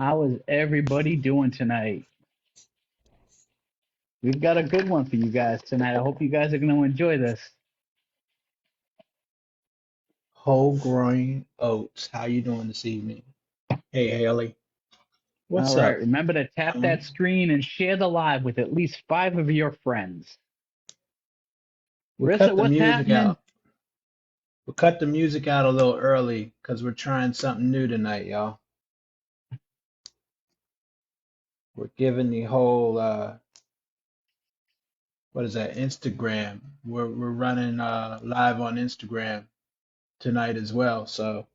How is everybody doing tonight? We've got a good one for you guys tonight. I hope you guys are going to enjoy this. Whole grain oats. How you doing this evening? Hey Haley. All What's right, up, remember to tap Tony? that screen and share the live with at least 5 of your friends. We Rissa, cut the what's music happening? out. We cut the music out a little early because we're trying something new tonight, y'all. We're giving the whole what is that, Instagram. We're running live on Instagram tonight as well. So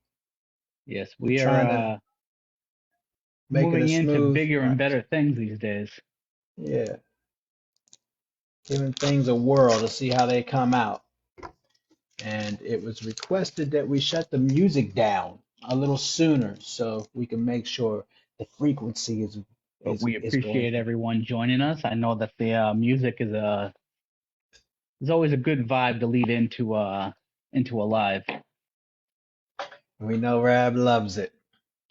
Yes, we're we trying to are make it a moving into smooth bigger and better things these days. yeah, giving things a whirl to see how they come out. And it was requested that we shut the music down a little sooner so we can make sure the frequency is But is we is going appreciate everyone joining us. I know that the music is always a good vibe to lead into a live. we know Rab loves it.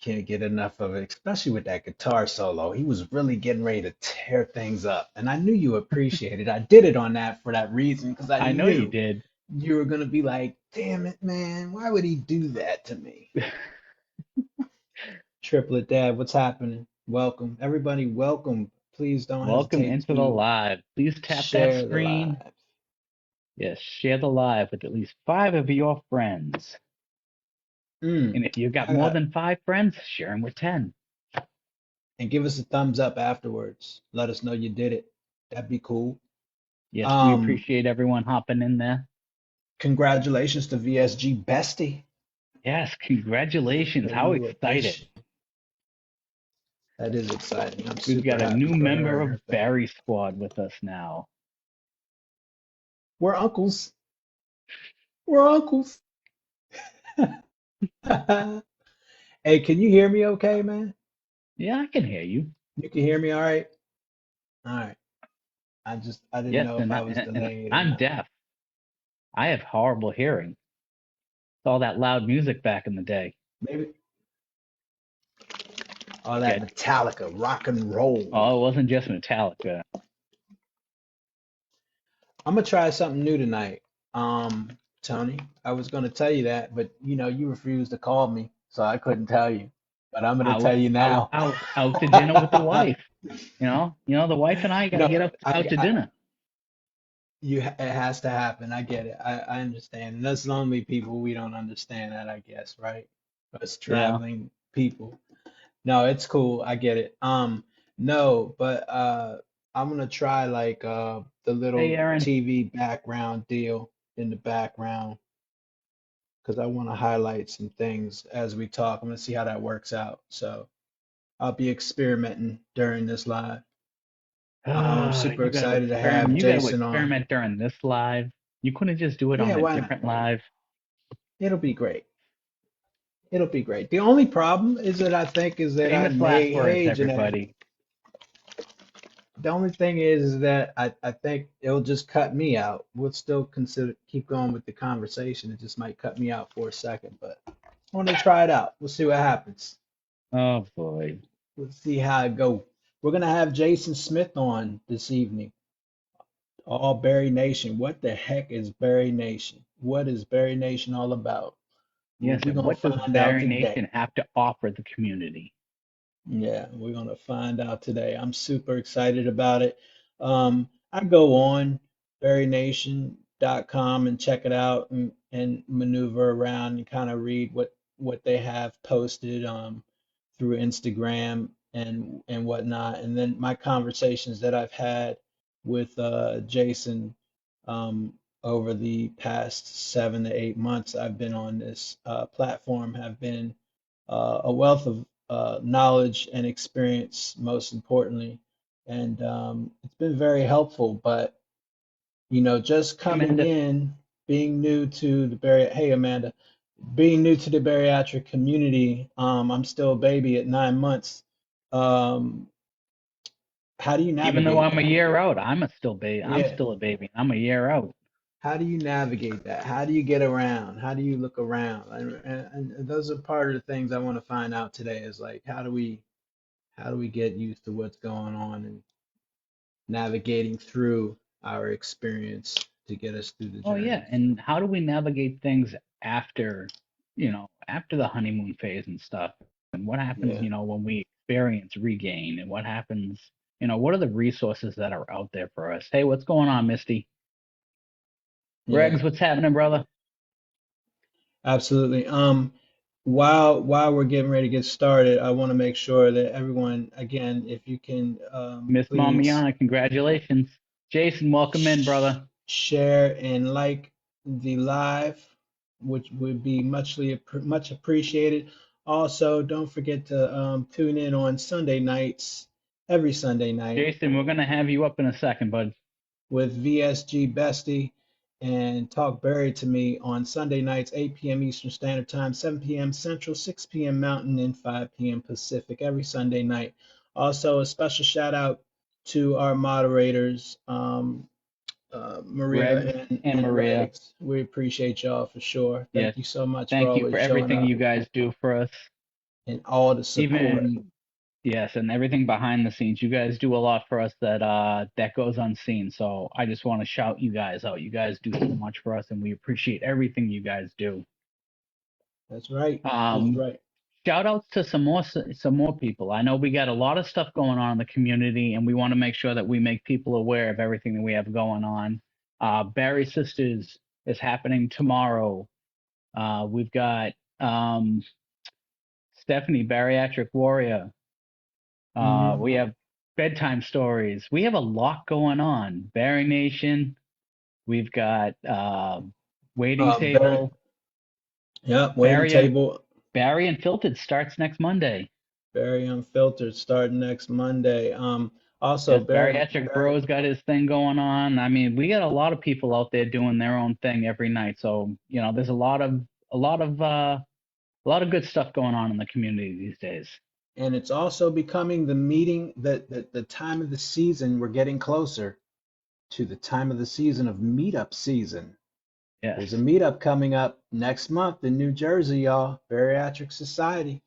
Can't get enough of it, especially with that guitar solo. He was really getting ready to tear things up. And I knew you appreciated it. I did it on that for that reason because I I know you knew did. you were gonna be like, damn it, man, why would he do that to me? Triplet Dad, what's happening? Welcome. Everybody, welcome. Please don't Welcome hesitate into the to live. Please tap that share the screen. live. Yes, share the live with at least 5 of your friends. Mm, And if you've got I more got, than 5 friends, share them with 10. and give us a thumbs up afterwards. Let us know you did it. That'd be cool. Yes, we Um, appreciate everyone hopping in there. Congratulations to VSG Bestie. Yes, congratulations. The How new excited. addition. That is exciting. I'm We've super got a happy new for her member and of her family. Bari Squad with us now. We're uncles. We're uncles. Hey, can you hear me okay, man? Yeah, I can hear you. You can hear me all right? All right. I didn't Yes, know if and, I I, was and delayed or I'm not. deaf. I have horrible hearing. All that loud music back in the day. Maybe all that Good. Metallica, rock and roll. Oh, it wasn't just Metallica. I'm gonna try something new tonight. Tony, I was gonna tell you that, but you refused to call me, so I couldn't tell you. But I'm gonna Out, tell you out, now. out, out to dinner with the wife. The wife and I got to No, get up out to dinner. it has to happen. I get it. I understand. And us lonely people, we don't understand that, I guess, right? Us Yeah. traveling people. No, it's cool. I get it. No, but I'm gonna try like the Hey, little Aaron. TV background deal in the background because I want to highlight some things as we talk. I'm gonna see how that works out. So I'll be experimenting during this live. I'm super You got to excited to experiment. have You got to Jason on. experiment during this live. You couldn't just do it on Yeah, a why not? different live. It'll be great. It'll be great. The only problem is that I think is that I Famous last may, words, hey, Jeanette, everybody. the only thing is that I think it'll just cut me out. We'll still consider keep going with the conversation. It just might cut me out for a second, but I want to try it out. We'll see what happens. Oh boy. We'll see how it go. We're gonna have Jason Smith on this evening. All Barry Nation. What the heck is Barry Nation? What is Barry Nation all about? Yes, We're and gonna what does find out Barry today. Nation have to offer the community? Yeah, we're gonna find out today. I'm super excited about it. I go on berrynation.com and check it out and maneuver around and kind of read what they have posted through Instagram and whatnot. And then my conversations that I've had with Jason um, over the past 7 to 8 months I've been on this platform have been a wealth of knowledge and experience, most importantly. And it's been very helpful. But, just coming Amanda, in, being new to the hey, Amanda, being new to the bariatric community, I'm still a baby at 9 months. Um, how do you even though navigate I'm a that? year out, I'm Yeah. still a baby. I'm a year out. How do you navigate that? How do you get around? How do you look around? And those are part of the things I want to find out today is like, how do we How do we get used to what's going on and navigating through our experience to get us through the Oh yeah, journey? and how do we navigate things after, after the honeymoon phase and stuff? And what happens, Yeah, when we experience regain and what happens, what are the resources that are out there for us? Hey, what's going on, Misty? yeah, Regs, what's happening, brother? absolutely. While we're getting ready to get started, I want to make sure that everyone, again, if you can, Miss please Mamiana, congratulations. Jason, welcome in, brother. share and like the live, which would be much appreciated. Also, don't forget to tune in on Sunday nights, every Sunday night, Jason, we're gonna have you up in a second, bud. with VSG Bestie and Talk Barry to Me on Sunday nights, 8 p.m. Eastern Standard Time, 7 p.m. Central, 6 p.m. Mountain, and 5 p.m. Pacific every Sunday night. Also, a special shout out to our moderators, Regs Maria and and Maria. Regs. We appreciate y'all for sure. Yes, Thank you so much for thank you always for showing everything up you guys do for us. and all the support. Even yes, and everything behind the scenes. You guys do a lot for us that goes unseen. So I just want to shout you guys out. You guys do so much for us, and we appreciate everything you guys do. That's right. That's Um, right. Shout outs to some more people. I know we got a lot of stuff going on in the community, and we want to make sure that we make people aware of everything that we have going on. Barry Sisters is happening tomorrow. We've got Stephanie, Bariatric Warrior. Hmm. We have bedtime stories. We have a lot going on. Barry Nation. We've got waiting Very, table. yeah, waiting Barry table. Barry Unfiltered starts next Monday. Very Unfiltered starting next Monday. Also, Yes, Bariatric Barry, Bros got his thing going on. I mean, we got a lot of people out there doing their own thing every night. So, there's a lot of good stuff going on in the community these days. and it's also becoming the meeting that the time of the season. We're getting closer to the time of the season of meetup season. Yes. There's a meetup coming up next month in New Jersey, y'all. Bariatric Society.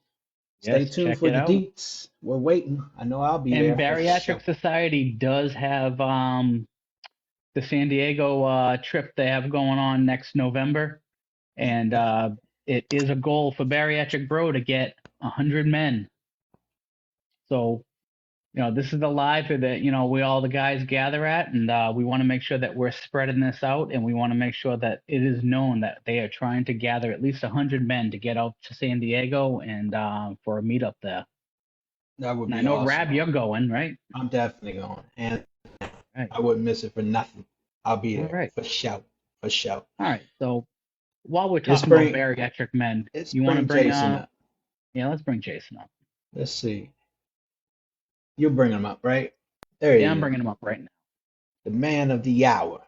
Stay Yes, tuned check for it the out. deets. We're waiting. I know I'll be And there for Bariatric sure. Society does have the San Diego trip they have going on next November. And Yeah. it is a goal for Bariatric Bro to get 100 men. So, this is the live that, we all the guys gather at, and we want to make sure that we're spreading this out, and we want to make sure that it is known that they are trying to gather at least 100 men to get out to San Diego and for a meetup there. That would And I be know, awesome. Rab, you're going, right? I'm definitely going. And Right. I wouldn't miss it for nothing. I'll be All there right. for sure. For sure. All right. So while we're Let's talking about bring bariatric men, let's you want to bring bring Jason up. yeah, let's bring Jason up. Let's see. You'll bring him up, right? There Yeah, he I'm is. bringing him up right now. The man of the hour.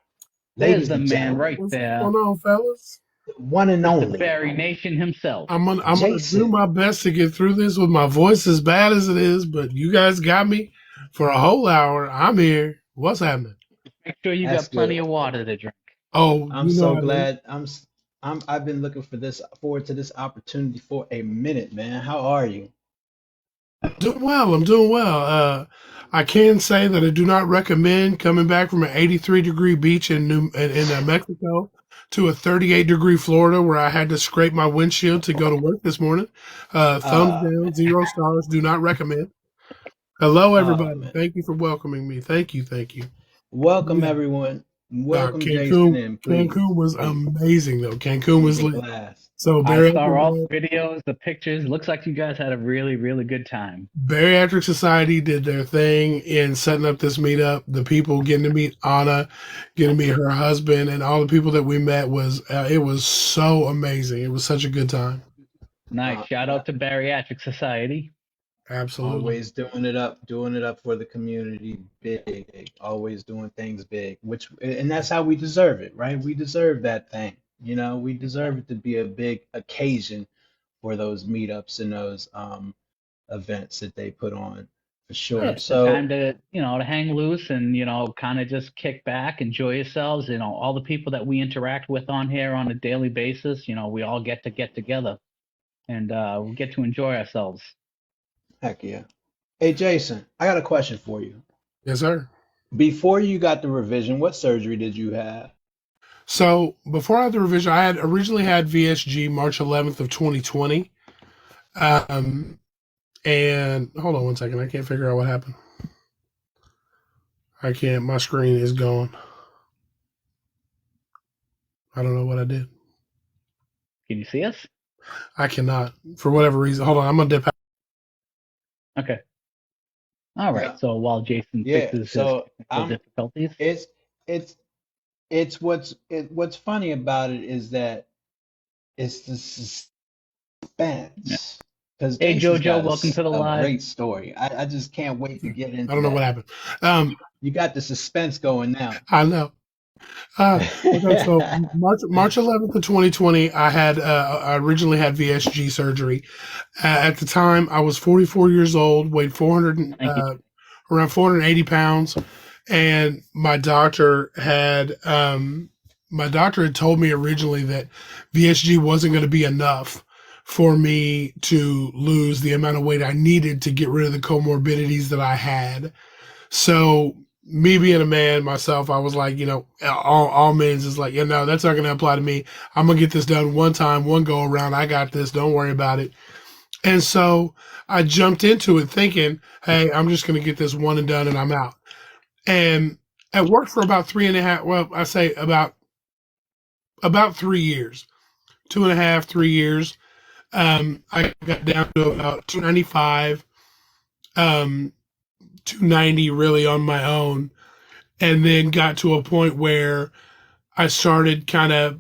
There's Ladies the and man gentlemen, right What's there, going on, fellas? the one and Mr. only Barry Nation himself. I'm gonna do Jason. my best to get through this with my voice as bad as it is, but you guys got me for a whole hour. I'm here. What's happening? Make sure you That's got plenty good. of water to drink. Oh, I'm you know so I do. glad. I've been looking forward to this opportunity for a minute, man. How are you? Doing well. I'm doing well. I can say that I do not recommend coming back from an 83-degree beach in Mexico to a 38-degree Florida where I had to scrape my windshield to go to work this morning. Thumbs Man. down, 0 stars. Do not recommend. Hello, everybody. Man. Thank you for welcoming me. Thank you. Thank you. Welcome Yeah. everyone. Welcome Jason Cancun, in, please. Cancun was Please. amazing though. Cancun It was was a lit. blast. So I saw all the videos, the pictures. Looks like you guys had a really, really good time. Bariatric Society did their thing in setting up this meetup. The people getting to meet Anna, getting to meet her husband, and all the people that we met was it was so amazing. It was such a good time. Nice. Shout Yeah, out to Bariatric Society. Absolutely. always doing it up for the community, big, always doing things big, and that's how we deserve it, right? We deserve that thing. We deserve it to be a big occasion for those meetups and those events that they put on for Yeah, sure. it's the time So, to hang loose and, kind of just kick back, enjoy yourselves. All the people that we interact with on here on a daily basis, we all get together and we get to enjoy ourselves. heck yeah. Hey, Jason, I got a question for you. Yes, sir. Before you got the revision, what surgery did you have? So before I had the revision, I had originally had VSG March 11th of 2020. Um, and hold on one second. I can't figure out what happened. I can't. My screen is gone. I don't know what I did. Can you see us? I cannot for whatever reason. Hold on. I'm gonna dip out. Okay. All right. Yeah, So while Jason yeah. fixes his So technical difficulties, it's it's what's funny about it is that it's the yeah. suspense. Because Hey Jason's Jojo, got welcome to the a live. great story. I just can't wait to get I into don't know what that. happened. You got the suspense going now. I know. Okay, so March 11th of 2020, I originally had VSG surgery. At the time, I was 44 years old, weighed Thank you. around 480 pounds, and my doctor had told me originally that VSG wasn't going to be enough for me to lose the amount of weight I needed to get rid of the comorbidities that I had. So me being a man myself, I was like, all men's is like, no, that's not going to apply to me. I'm going to get this done one time, one go around. I got this. Don't worry about it. And so I jumped into it thinking, hey, I'm just going to get this one and done and I'm out. And it worked for about 3.5. Well, I say about 3 years, 2.5, 3 years. I got down to about 295, 290 really on my own, and then got to a point where I started kind of,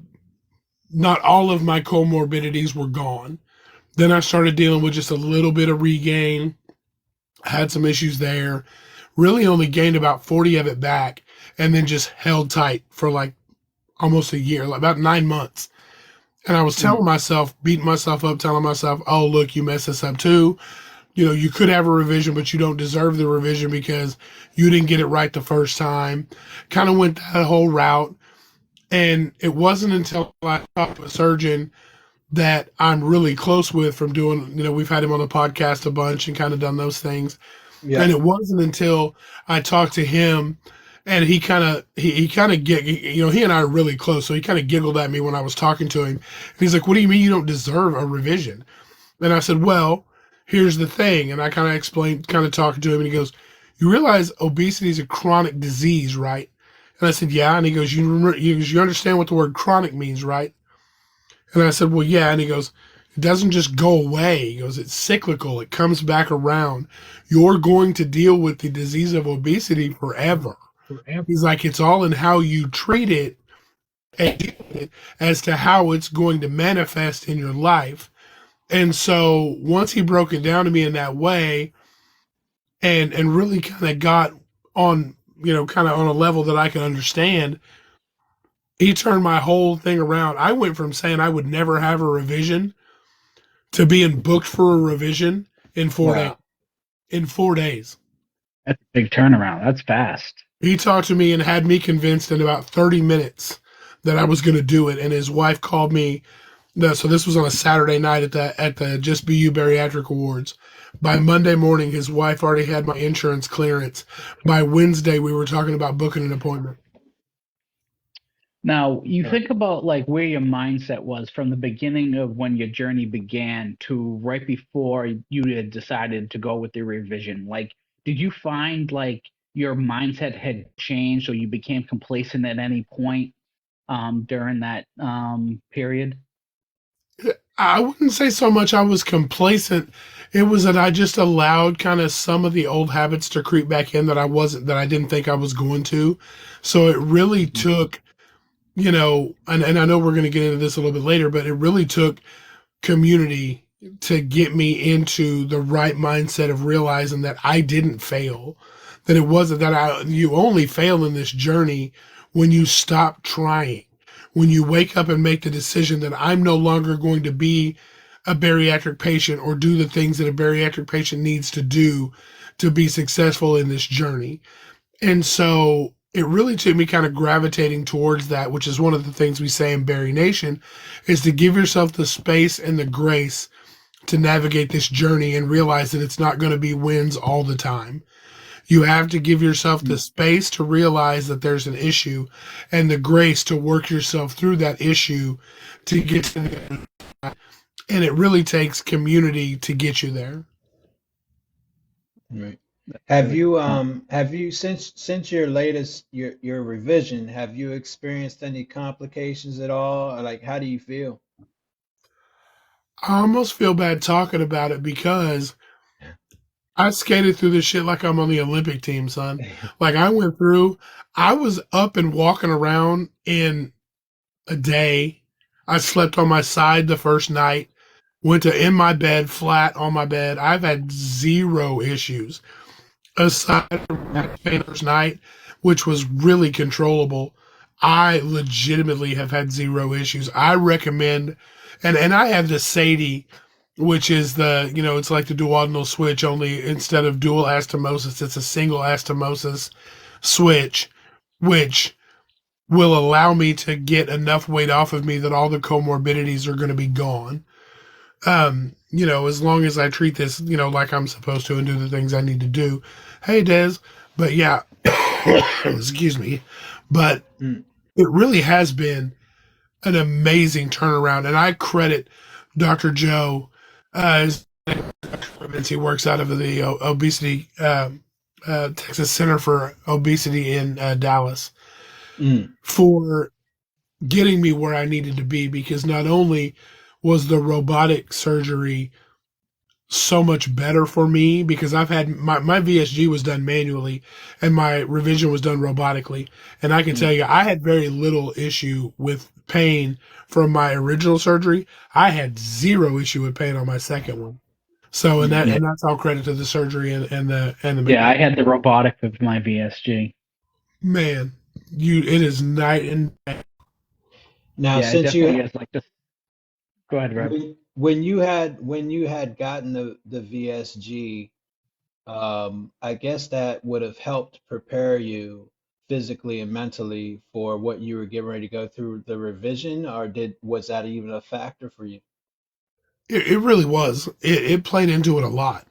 not all of my comorbidities were gone. Then I started dealing with just a little bit of regain. I had some issues there. Really only gained about 40 of it back and then just held tight for like almost a year, like about 9 months. And I was telling myself, beating myself up, telling myself, oh, look, you messed this up too. You could have a revision, but you don't deserve the revision because you didn't get it right the first time. Kind of went that whole route. And it wasn't until I talked to a surgeon that I'm really close with from doing, we've had him on the podcast a bunch and kind of done those things. Yeah. And it wasn't until I talked to him and he and I are really close. So he kind of giggled at me when I was talking to him. And he's like, what do you mean you don't deserve a revision? And I said, well, here's the thing. And I kind of explained, kind of talking to him, and he goes, you realize obesity is a chronic disease, right? And I said, yeah. And he goes, you understand what the word chronic means, right? And I said, well, yeah. And he goes, it doesn't just go away. He goes, it's cyclical. It comes back around. You're going to deal with the disease of obesity forever. He's like, it's all in how you treat it and deal with it as to how it's going to manifest in your life. And so once he broke it down to me in that way and really kind of got on, kind of on a level that I could understand, he turned my whole thing around. I went from saying I would never have a revision to being booked for a revision in 4 days. Wow. In 4 days. That's a big turnaround. That's fast. He talked to me and had me convinced in about 30 minutes that I was going to do it. And his wife called me. So this was on a Saturday night at the Just Be You Bariatric Awards. By Monday morning, his wife already had my insurance clearance. By Wednesday, we were talking about booking an appointment. Now, you think about like where your mindset was from the beginning of when your journey began to right before you had decided to go with the revision. Like, did you find like your mindset had changed or you became complacent at any point during that period? I wouldn't say so much I was complacent. It was that I just allowed kind of some of the old habits to creep back in that I didn't think I was going to. So it really took, and I know we're going to get into this a little bit later, but it really took community to get me into the right mindset of realizing that I didn't fail, that it wasn't that you only fail in this journey when you stop trying, when you wake up and make the decision that I'm no longer going to be a bariatric patient or do the things that a bariatric patient needs to do to be successful in this journey. And so it really took me kind of gravitating towards that, which is one of the things we say in Bari Nation, is to give yourself the space and the grace to navigate this journey and realize that it's not going to be wins all the time. You have to give yourself the space to realize that there's an issue and the grace to work yourself through that issue to get to the end. And it really takes community to get you there. Right. Have you since your latest your revision, have you experienced any complications at all? Or like how do you feel? I almost feel bad talking about it because I skated through this shit like I'm on the Olympic team, son. Like I was up and walking around in a day. I slept on my side the first night, went to in my bed, flat on my bed. I've had zero issues aside from that first night, which was really controllable. I legitimately have had zero issues. I recommend, and I have the Sadie, which is it's like the duodenal switch, only instead of dual anastomosis, it's a single anastomosis switch, which will allow me to get enough weight off of me that all the comorbidities are going to be gone. As long as I treat this, like I'm supposed to and do the things I need to do. Hey, Des. But yeah, excuse me. But it really has been an amazing turnaround. And I credit Dr. Joe, he works out of the obesity, Texas Center for Obesity in Dallas, for getting me where I needed to be, because not only was the robotic surgery so much better for me, because I've had my VSG was done manually and my revision was done robotically. And I can tell you, I had very little issue with pain from my original surgery. I had zero issue with pain on my second one. So, and that's all credit to the surgery and the yeah, I had the robotic of my VSG. Man, it is night and day. Now, Yeah, since you is like this. Go ahead, Rob. when you had gotten the VSG, I guess that would have helped prepare you physically and mentally for what you were getting ready to go through the revision, or was that even a factor for you? It really was. It played into it a lot,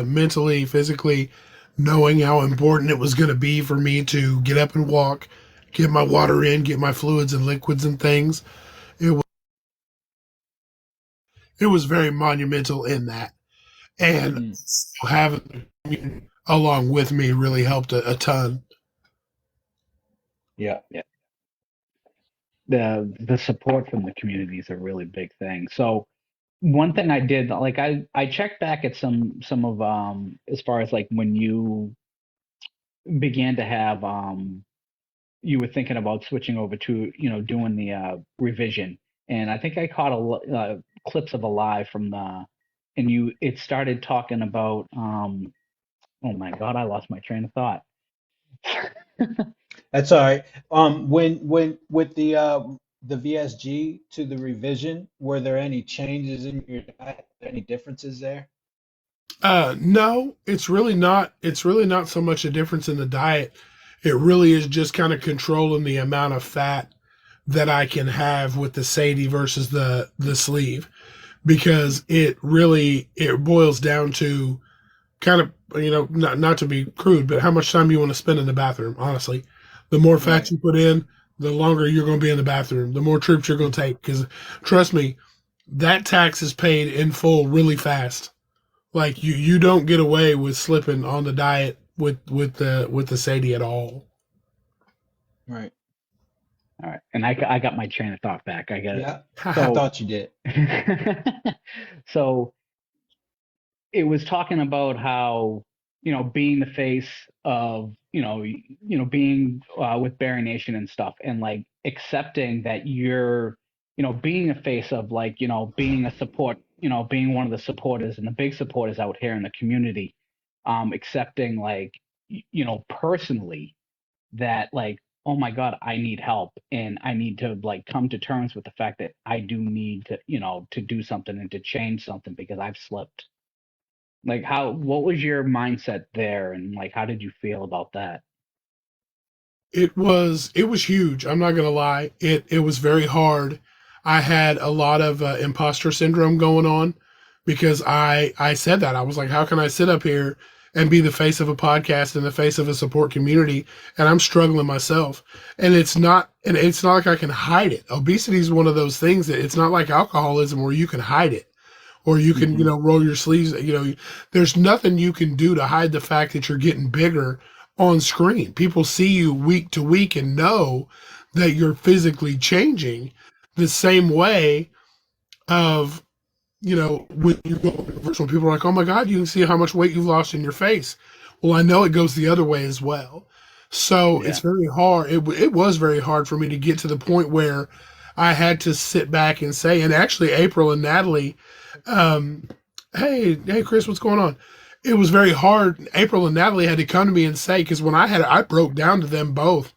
mentally, physically, knowing how important it was going to be for me to get up and walk, get my water in, get my fluids and liquids and things. It was very monumental in that, and having along with me really helped a ton. Yeah. The support from the community is a really big thing. So one thing I did, like I checked back at some of as far as like when you began to have you were thinking about switching over to doing the revision, and I think I caught clips of a live from and it started talking about oh my God, I lost my train of thought. That's all right. When with the VSG to the revision, were there any changes in your diet? Any differences there? No, it's really not. It's really not so much a difference in the diet. It really is just kind of controlling the amount of fat that I can have with the Sadie versus the sleeve, because it boils down to kind of, not to be crude, but how much time you want to spend in the bathroom. Honestly, the more fat Right. you put in, the longer you're going to be in the bathroom, the more trips you're going to take. Because trust me, that tax is paid in full really fast. Like you don't get away with slipping on the diet with the Sadie at all. Right. All right, and I got my train of thought back. I get it. Yeah. I So thought you did. so it was talking about how being the face of being with Barry Nation and stuff, and like accepting that you're being a face of, like, being a support, being one of the supporters and the big supporters out here in the community, accepting, like, personally, that, like, oh my God, I need help, and I need to, like, come to terms with the fact that I do need to to do something and to change something because I've slipped. Like, what was your mindset there, and like how did you feel about that? It was huge. I'm not gonna lie. It was very hard. I had a lot of imposter syndrome going on because I said that. I was like, how can I sit up here and be the face of a podcast and the face of a support community, and I'm struggling myself? And it's not like I can hide it. Obesity is one of those things that it's not like alcoholism where you can hide it, or you can, roll your sleeves. There's nothing you can do to hide the fact that you're getting bigger on screen. People see you week to week and know that you're physically changing the same way of, when you go virtual, people are like, oh my God, you can see how much weight you've lost in your face. Well, I know it goes the other way as well. So it's very hard. It was very hard for me to get to the point where I had to sit back and say, and actually April and Natalie, hey, Chris, what's going on? It was very hard. April and Natalie had to come to me and say, because when I broke down to them both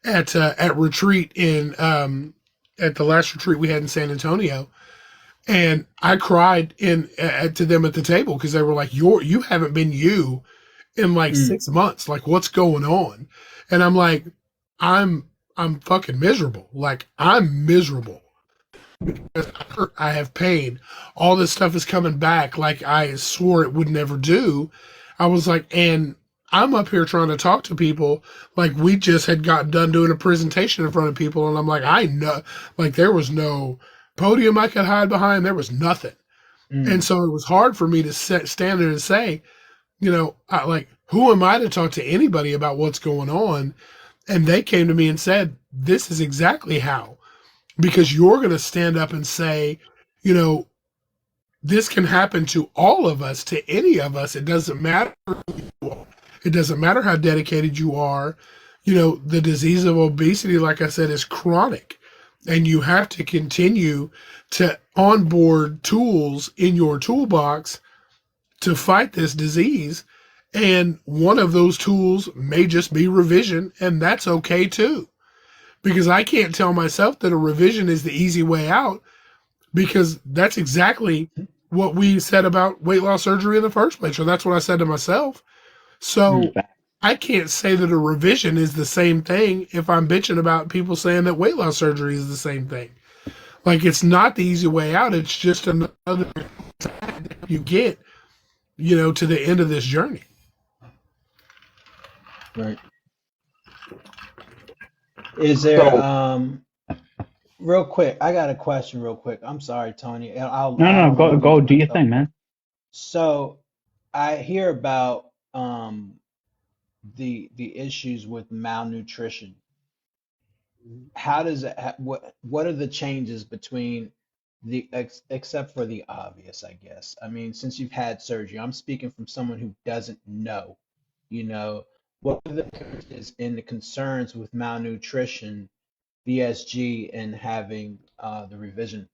at retreat at the last retreat we had in San Antonio. And I cried to them at the table because they were like, you haven't been you in like 6 months. Like, what's going on? And I'm like, I'm fucking miserable. Like, I'm miserable because I have pain. All this stuff is coming back like I swore it would never do. I was like, and I'm up here trying to talk to people like we just had gotten done doing a presentation in front of people. And I'm like, I know, like, there was no podium I could hide behind. There was nothing. And so it was hard for me to stand there and say, who am I to talk to anybody about what's going on? And they came to me and said, this is exactly how, because you're going to stand up and say, this can happen to all of us, to any of us. It doesn't matter who you are. It doesn't matter how dedicated you are. The disease of obesity, like I said, is chronic. And you have to continue to onboard tools in your toolbox to fight this disease. And one of those tools may just be revision, and that's okay too. Because I can't tell myself that a revision is the easy way out, because that's exactly what we said about weight loss surgery in the first place, or that's what I said to myself. So I can't say that a revision is the same thing if I'm bitching about people saying that weight loss surgery is the same thing. Like, it's not the easy way out. It's just another you get, to the end of this journey. Right. Is there, real quick, I got a question real quick. I'm sorry, Tony. Go do your thing, man. So I hear about the issues with malnutrition. How does it what are the changes between except for the obvious, I guess? I mean, since you've had surgery, I'm speaking from someone who doesn't know, what are the differences in the concerns with malnutrition, VSG, and having the revision?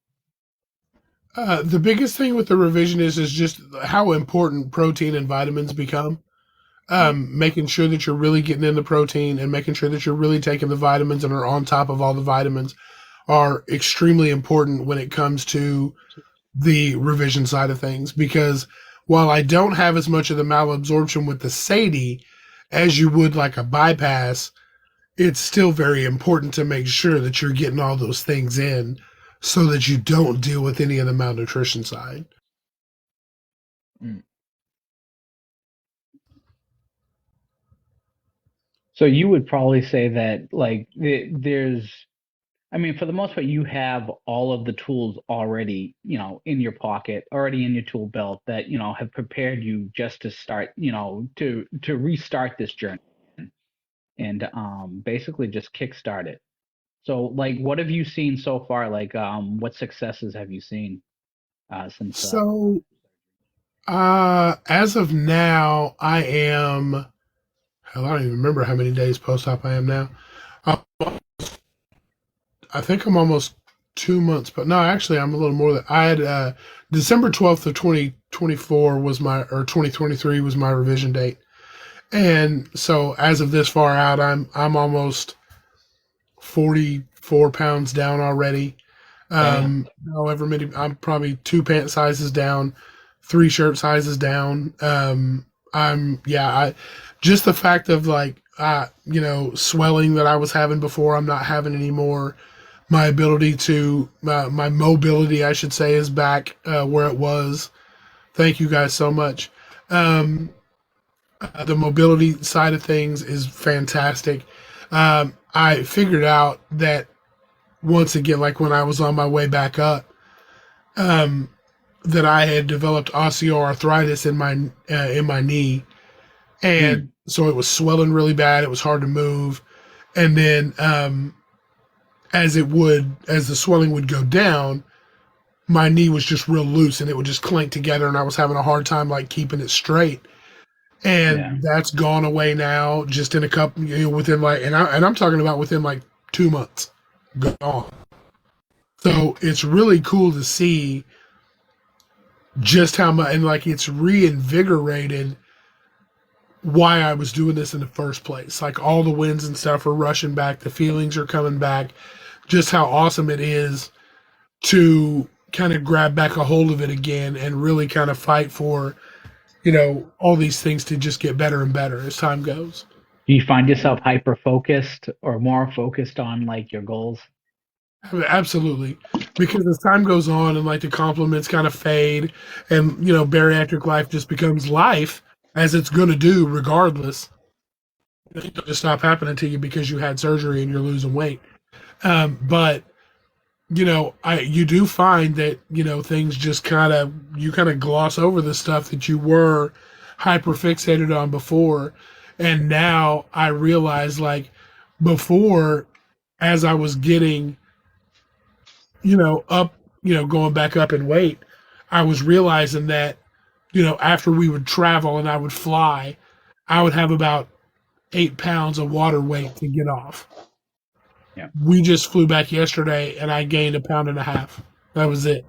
The biggest thing with the revision is just how important protein and vitamins become. Making sure that you're really getting in the protein and making sure that you're really taking the vitamins and are on top of all the vitamins are extremely important when it comes to the revision side of things. Because while I don't have as much of the malabsorption with the SATI as you would like a bypass, it's still very important to make sure that you're getting all those things in so that you don't deal with any of the malnutrition side. So you would probably say that, like, I mean, for the most part, you have all of the tools already, in your pocket, already in your tool belt that, have prepared you just to start, to restart this journey and basically just kickstart it. So, like, what have you seen so far? Like, what successes have you seen since? So, as of now, I am. Hell, I don't even remember how many days post-op I am now. I think I'm almost 2 months, but no, actually, I'm a little more than I had. December 12th of 2024 or 2023 was my revision date, and so as of this far out, I'm almost 44 pounds down already. However many, I'm probably 2 pant sizes down, 3 shirt sizes down. Just the fact of like, swelling that I was having before, I'm not having anymore. My ability to, my mobility, I should say, is back where it was. Thank you guys so much. The mobility side of things is fantastic. I figured out that once again, like when I was on my way back up, um, that I had developed osteoarthritis in my knee, and Mm, so it was swelling really bad. It was hard to move, and then as the swelling would go down, my knee was just real loose and it would just clink together, and I was having a hard time like keeping it straight. yeah. And that's gone away now, just in a couple, within like, I'm talking about within like 2 months, gone. So it's really cool to see just how much, and like it's reinvigorated why I was doing this in the first place. Like all the wins and stuff are rushing back, the feelings are coming back, just how awesome it is to kind of grab back a hold of it again and really kind of fight for, all these things to just get better and better as time goes. Do you find yourself hyper focused or more focused on like your goals? Absolutely. Because as time goes on and like the compliments kind of fade and, bariatric life just becomes life as it's going to do regardless. It doesn't just stop happening to you because you had surgery and you're losing weight. But you do find that, things just you kind of gloss over the stuff that you were hyper fixated on before. And now I realize, like, before, as I was getting, up, going back up in weight, I was realizing that, after we would travel and I would fly, I would have about 8 pounds of water weight to get off. Yeah. We just flew back yesterday and I gained 1.5 pounds. That was it.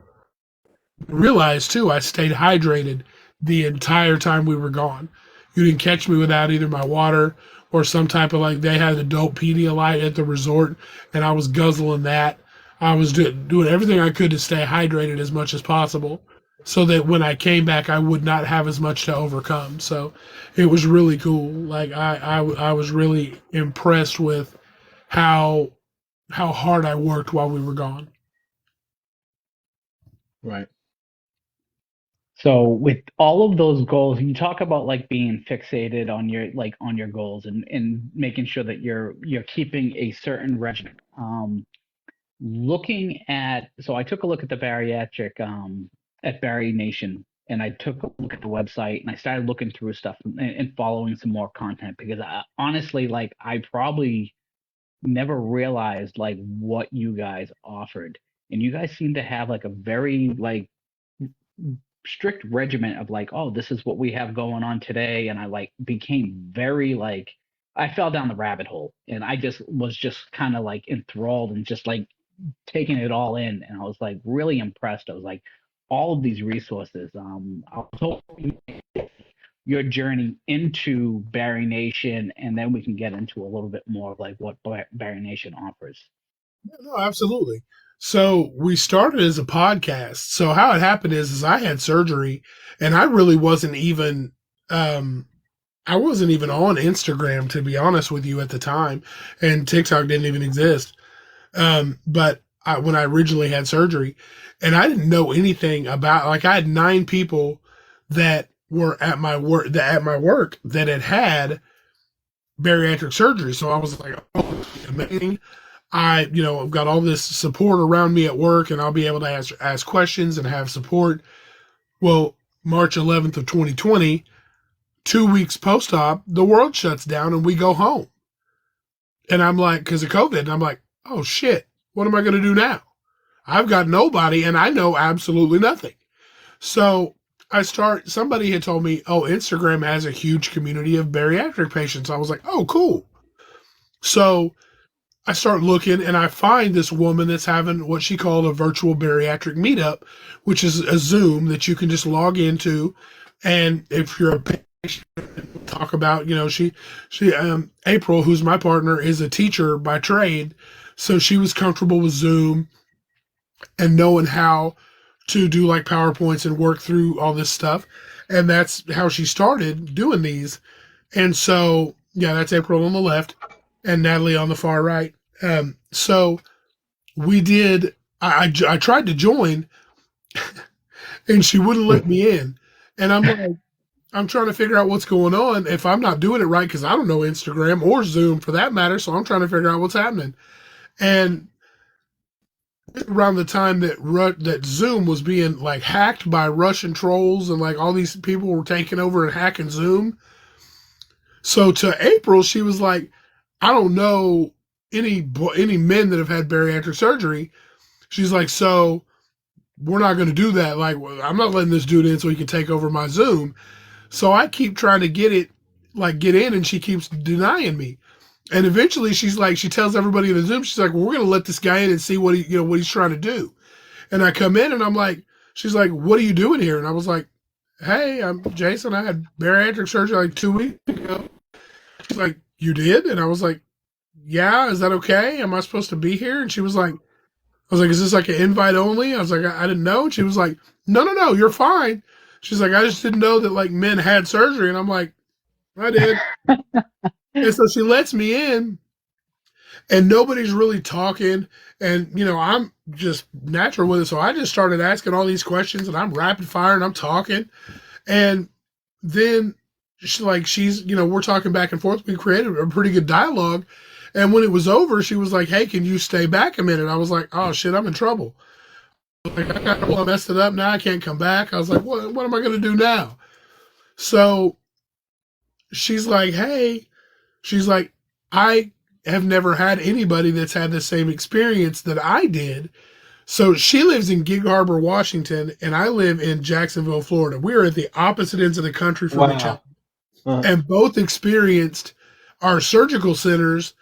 Realized too, I stayed hydrated the entire time we were gone. You didn't catch me without either my water or some type of, like, they had adult Pedialyte at the resort and I was guzzling that. I was doing everything I could to stay hydrated as much as possible so that when I came back, I would not have as much to overcome. So it was really cool. Like I was really impressed with how hard I worked while we were gone. Right. So with all of those goals, you talk about like being fixated on your goals and making sure that you're keeping a certain regimen. So I took a look at the bariatric at Bari Nation, and I took a look at the website and I started looking through stuff and following some more content because honestly, like I probably never realized like what you guys offered, and you guys seem to have like a very like strict regimen of like, oh, this is what we have going on today. And I like became very like, I fell down the rabbit hole and I just was just kind of like enthralled and just like taking it all in. And I was like really impressed. I was like, all of these resources. I was hoping your journey into Bari Nation, and then we can get into a little bit more of like what Bari Nation offers. No, absolutely. So we started as a podcast. So how it happened is I had surgery and I really wasn't even I wasn't even on Instagram, to be honest with you, at the time, and TikTok didn't even exist. But when I originally had surgery, and I didn't know anything about, like, I had 9 people that were at my work that had bariatric surgery. So I was like, oh, this is amazing. I've got all this support around me at work, and I'll be able to ask questions and have support. Well, March 11th of 2020, 2 weeks post-op, the world shuts down and we go home. And I'm like, because of COVID, and I'm like, oh shit, what am I going to do now? I've got nobody and I know absolutely nothing. So somebody had told me, oh, Instagram has a huge community of bariatric patients. I was like, oh, cool. So I start looking and I find this woman that's having what she called a virtual bariatric meetup, which is a Zoom that you can just log into. And if you're a patient, talk about, she April, who's my partner, is a teacher by trade. So she was comfortable with Zoom and knowing how to do like PowerPoints and work through all this stuff. And that's how she started doing these. And so, yeah, that's April on the left and Natalie on the far right. So we did, I tried to join and she wouldn't let me in. And I'm trying to figure out what's going on if I'm not doing it right because I don't know Instagram or Zoom for that matter. So I'm trying to figure out what's happening. And around the time that Zoom was being like hacked by Russian trolls and like all these people were taking over and hacking Zoom. So to April, she was like, I don't know any men that have had bariatric surgery. She's like, so we're not going to do that. Like, I'm not letting this dude in so he can take over my Zoom. So I keep trying to get in, and she keeps denying me. And eventually she's like, she tells everybody in the Zoom, she's like, well, we're going to let this guy in and see what what he's trying to do. And I come in and I'm like, she's like, what are you doing here? And I was like, hey, I'm Jason. I had bariatric surgery like 2 weeks ago. She's like, you did? And I was like, yeah, is that okay? Am I supposed to be here? And she was like, I was like, is this like an invite only? I was like, I didn't know. And she was like, no, you're fine. She's like, I just didn't know that like men had surgery. And I'm like, I did. And so she lets me in and nobody's really talking. And, I'm just natural with it. So I just started asking all these questions and I'm rapid fire and I'm talking. And then we're talking back and forth. We created a pretty good dialogue. And when it was over, she was like, hey, can you stay back a minute? I was like, oh shit, I'm in trouble. Like, I messed it up now. I can't come back. I was like, what am I going to do now? So she's like, hey, she's like, I have never had anybody that's had the same experience that I did. So she lives in Gig Harbor, Washington, and I live in Jacksonville, Florida. We are at the opposite ends of the country from each other. And both experienced our surgical centers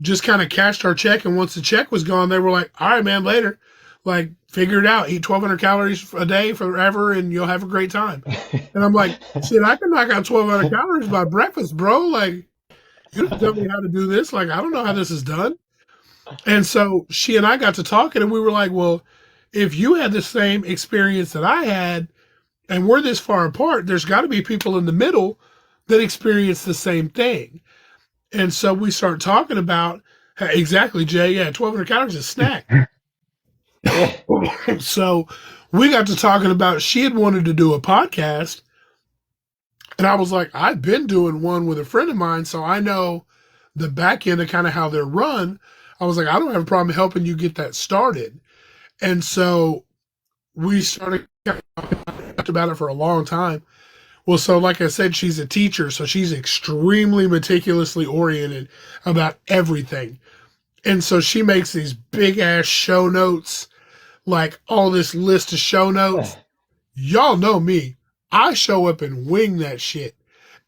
just kind of cashed our check. And once the check was gone, they were like, all right, man, later. Like, figure it out. Eat 1,200 calories a day forever and you'll have a great time. And I'm like, shit, I can knock out 1,200 calories by breakfast, bro. Like, you don't tell me how to do this. Like, I don't know how this is done. And so she and I got to talking and we were like, well, if you had the same experience that I had and we're this far apart, there's got to be people in the middle that experience the same thing. And so we start talking about exactly, Jay. Yeah, 1,200 calories is a snack. So we got to talking about she had wanted to do a podcast. And I was like, I've been doing one with a friend of mine, so I know the back end of kind of how they're run. I was like, I don't have a problem helping you get that started. And so we started talking about it for a long time. Well, so like I said, she's a teacher, so she's extremely meticulously oriented about everything. And so she makes these big ass show notes, like all this list of show notes. Y'all know me. I show up and wing that shit.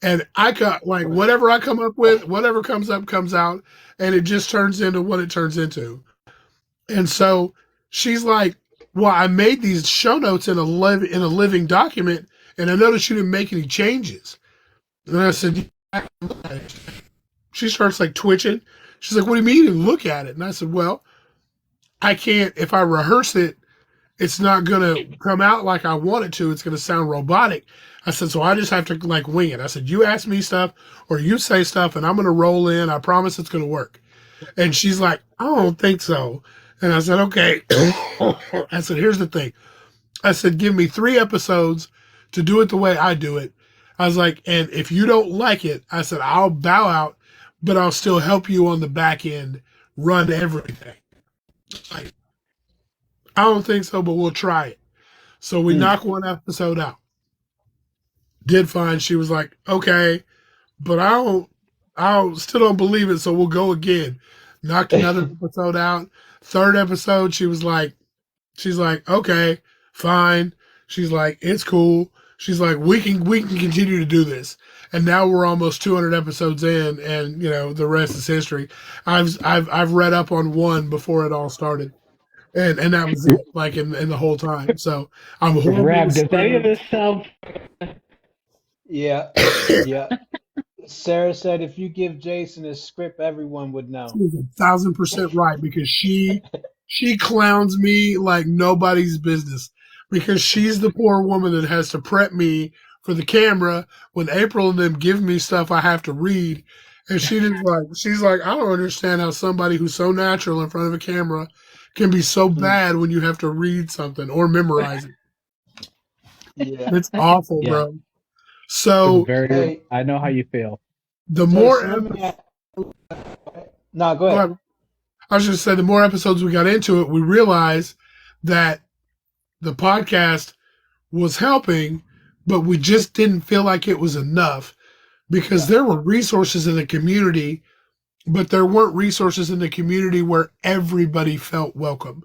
And I got like whatever I come up with, whatever comes up comes out, and it just turns into what it turns into. And so she's like, well, I made these show notes in a living document, and I noticed you didn't make any changes. And I said, she starts like twitching. She's like, what do you mean you didn't look at it? And I said, well, I can't, if I rehearse it, it's not going to come out like I want it to. It's going to sound robotic. I said, so I just have to like wing it. I said, you ask me stuff or you say stuff and I'm going to roll in. I promise it's going to work. And she's like, I don't think so. And I said, okay. I said, here's the thing. I said, give me 3 episodes to do it the way I do it. I was like, and if you don't like it, I said, I'll bow out, but I'll still help you on the back end run everything. Like, I don't think so, but we'll try it. So we knock 1 episode out. Did fine. She was like, okay, but I still don't believe it. So we'll go again. Knocked another episode out. 3rd episode, she's like, okay, fine. She's like, it's cool. She's like, we can continue to do this. And now we're almost 200 episodes in, and the rest is history. I've read up on 1 before it all started. And that was it, like in the whole time. So I'm horrible. Rabb, does any of this sound? Yeah. Sarah said if you give Jason a script, everyone would know. She's 1,000% right, because she clowns me like nobody's business, because she's the poor woman that has to prep me for the camera when April and them give me stuff I have to read. And she's like, I don't understand how somebody who's so natural in front of a camera can be so bad when you have to read something or memorize it. Yeah. It's awful, Yeah, bro. it's So very. Hey, I know how you feel. the more Jason, let me episodes, ask. No, go ahead. I was just say the more episodes we got into it, we realized that the podcast was helping, but we just didn't feel like it was enough because Right. there were resources in the community, but there weren't resources in the community where everybody felt welcome.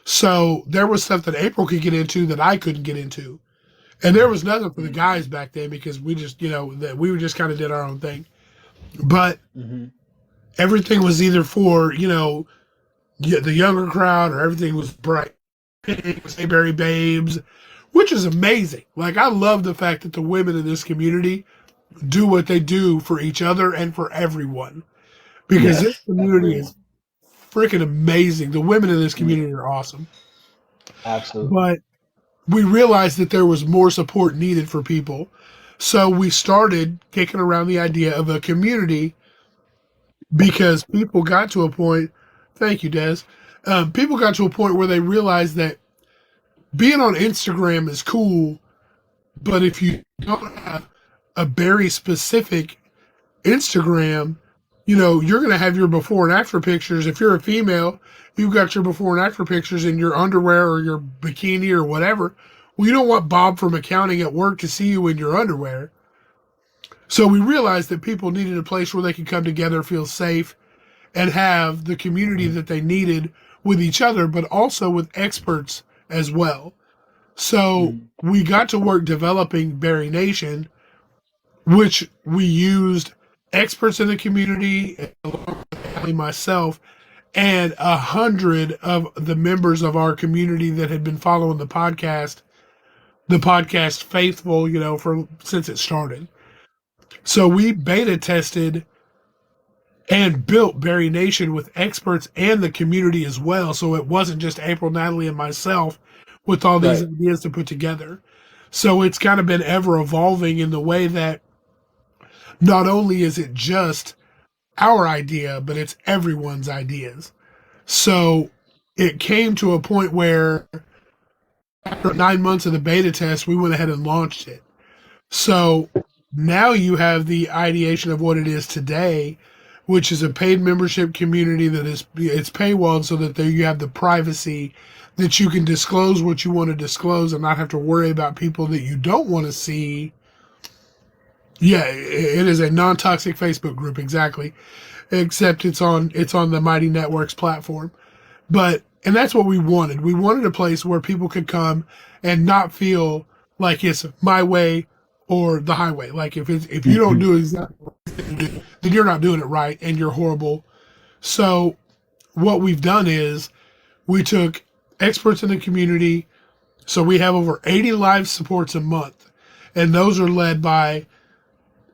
So there was stuff that April could get into that I couldn't get into. And there was nothing for the guys back then because we just, that we just kind of did our own thing. But Mm-hmm. everything was either for, the younger crowd or everything was bright. It was Hey Berry Babes, which is amazing. Like, I love the fact that the women in this community do what they do for each other and for everyone because this Yes, community everyone. is freaking amazing. The women in this Yeah, community are awesome. absolutely. But we realized that there was more support needed for people. So we started kicking around the idea of a community because people got to a point. Thank you, Des. People got to a point where they realized that being on Instagram is cool, but if you don't have a very specific Instagram, you're going to have your before and after pictures. If you're a female, you've got your before and after pictures in your underwear or your bikini or whatever. Well, you don't want Bob from accounting at work to see you in your underwear. So we realized that people needed a place where they could come together, feel safe, and have the community that they needed with each other, but also with experts as well. So Mm-hmm. we got to work developing Barry Nation, which we used experts in the community, myself, and 100 of the members of our community that had been following the podcast faithful, for since it started. So we beta tested and built Barry Nation with experts and the community as well. So it wasn't just April, Natalie, and myself with all these Right. ideas to put together. So it's kind of been ever evolving in the way that not only is it just our idea, but it's everyone's ideas. So it came to a point where after 9 months of the beta test, we went ahead and launched it. So now you have the ideation of what it is today, which is a paid membership community that it's paywalled so that there you have the privacy that you can disclose what you want to disclose and not have to worry about people that you don't want to see. Yeah, it is a non-toxic Facebook group, exactly. Except it's on the Mighty Networks platform. And that's what we wanted. We wanted a place where people could come and not feel like it's my way or the highway. Like if you don't Hmm. do exactly what you do, then you're not doing it right and you're horrible. So what we've done is we took experts in the community. So we have over 80 live supports a month, and those are led by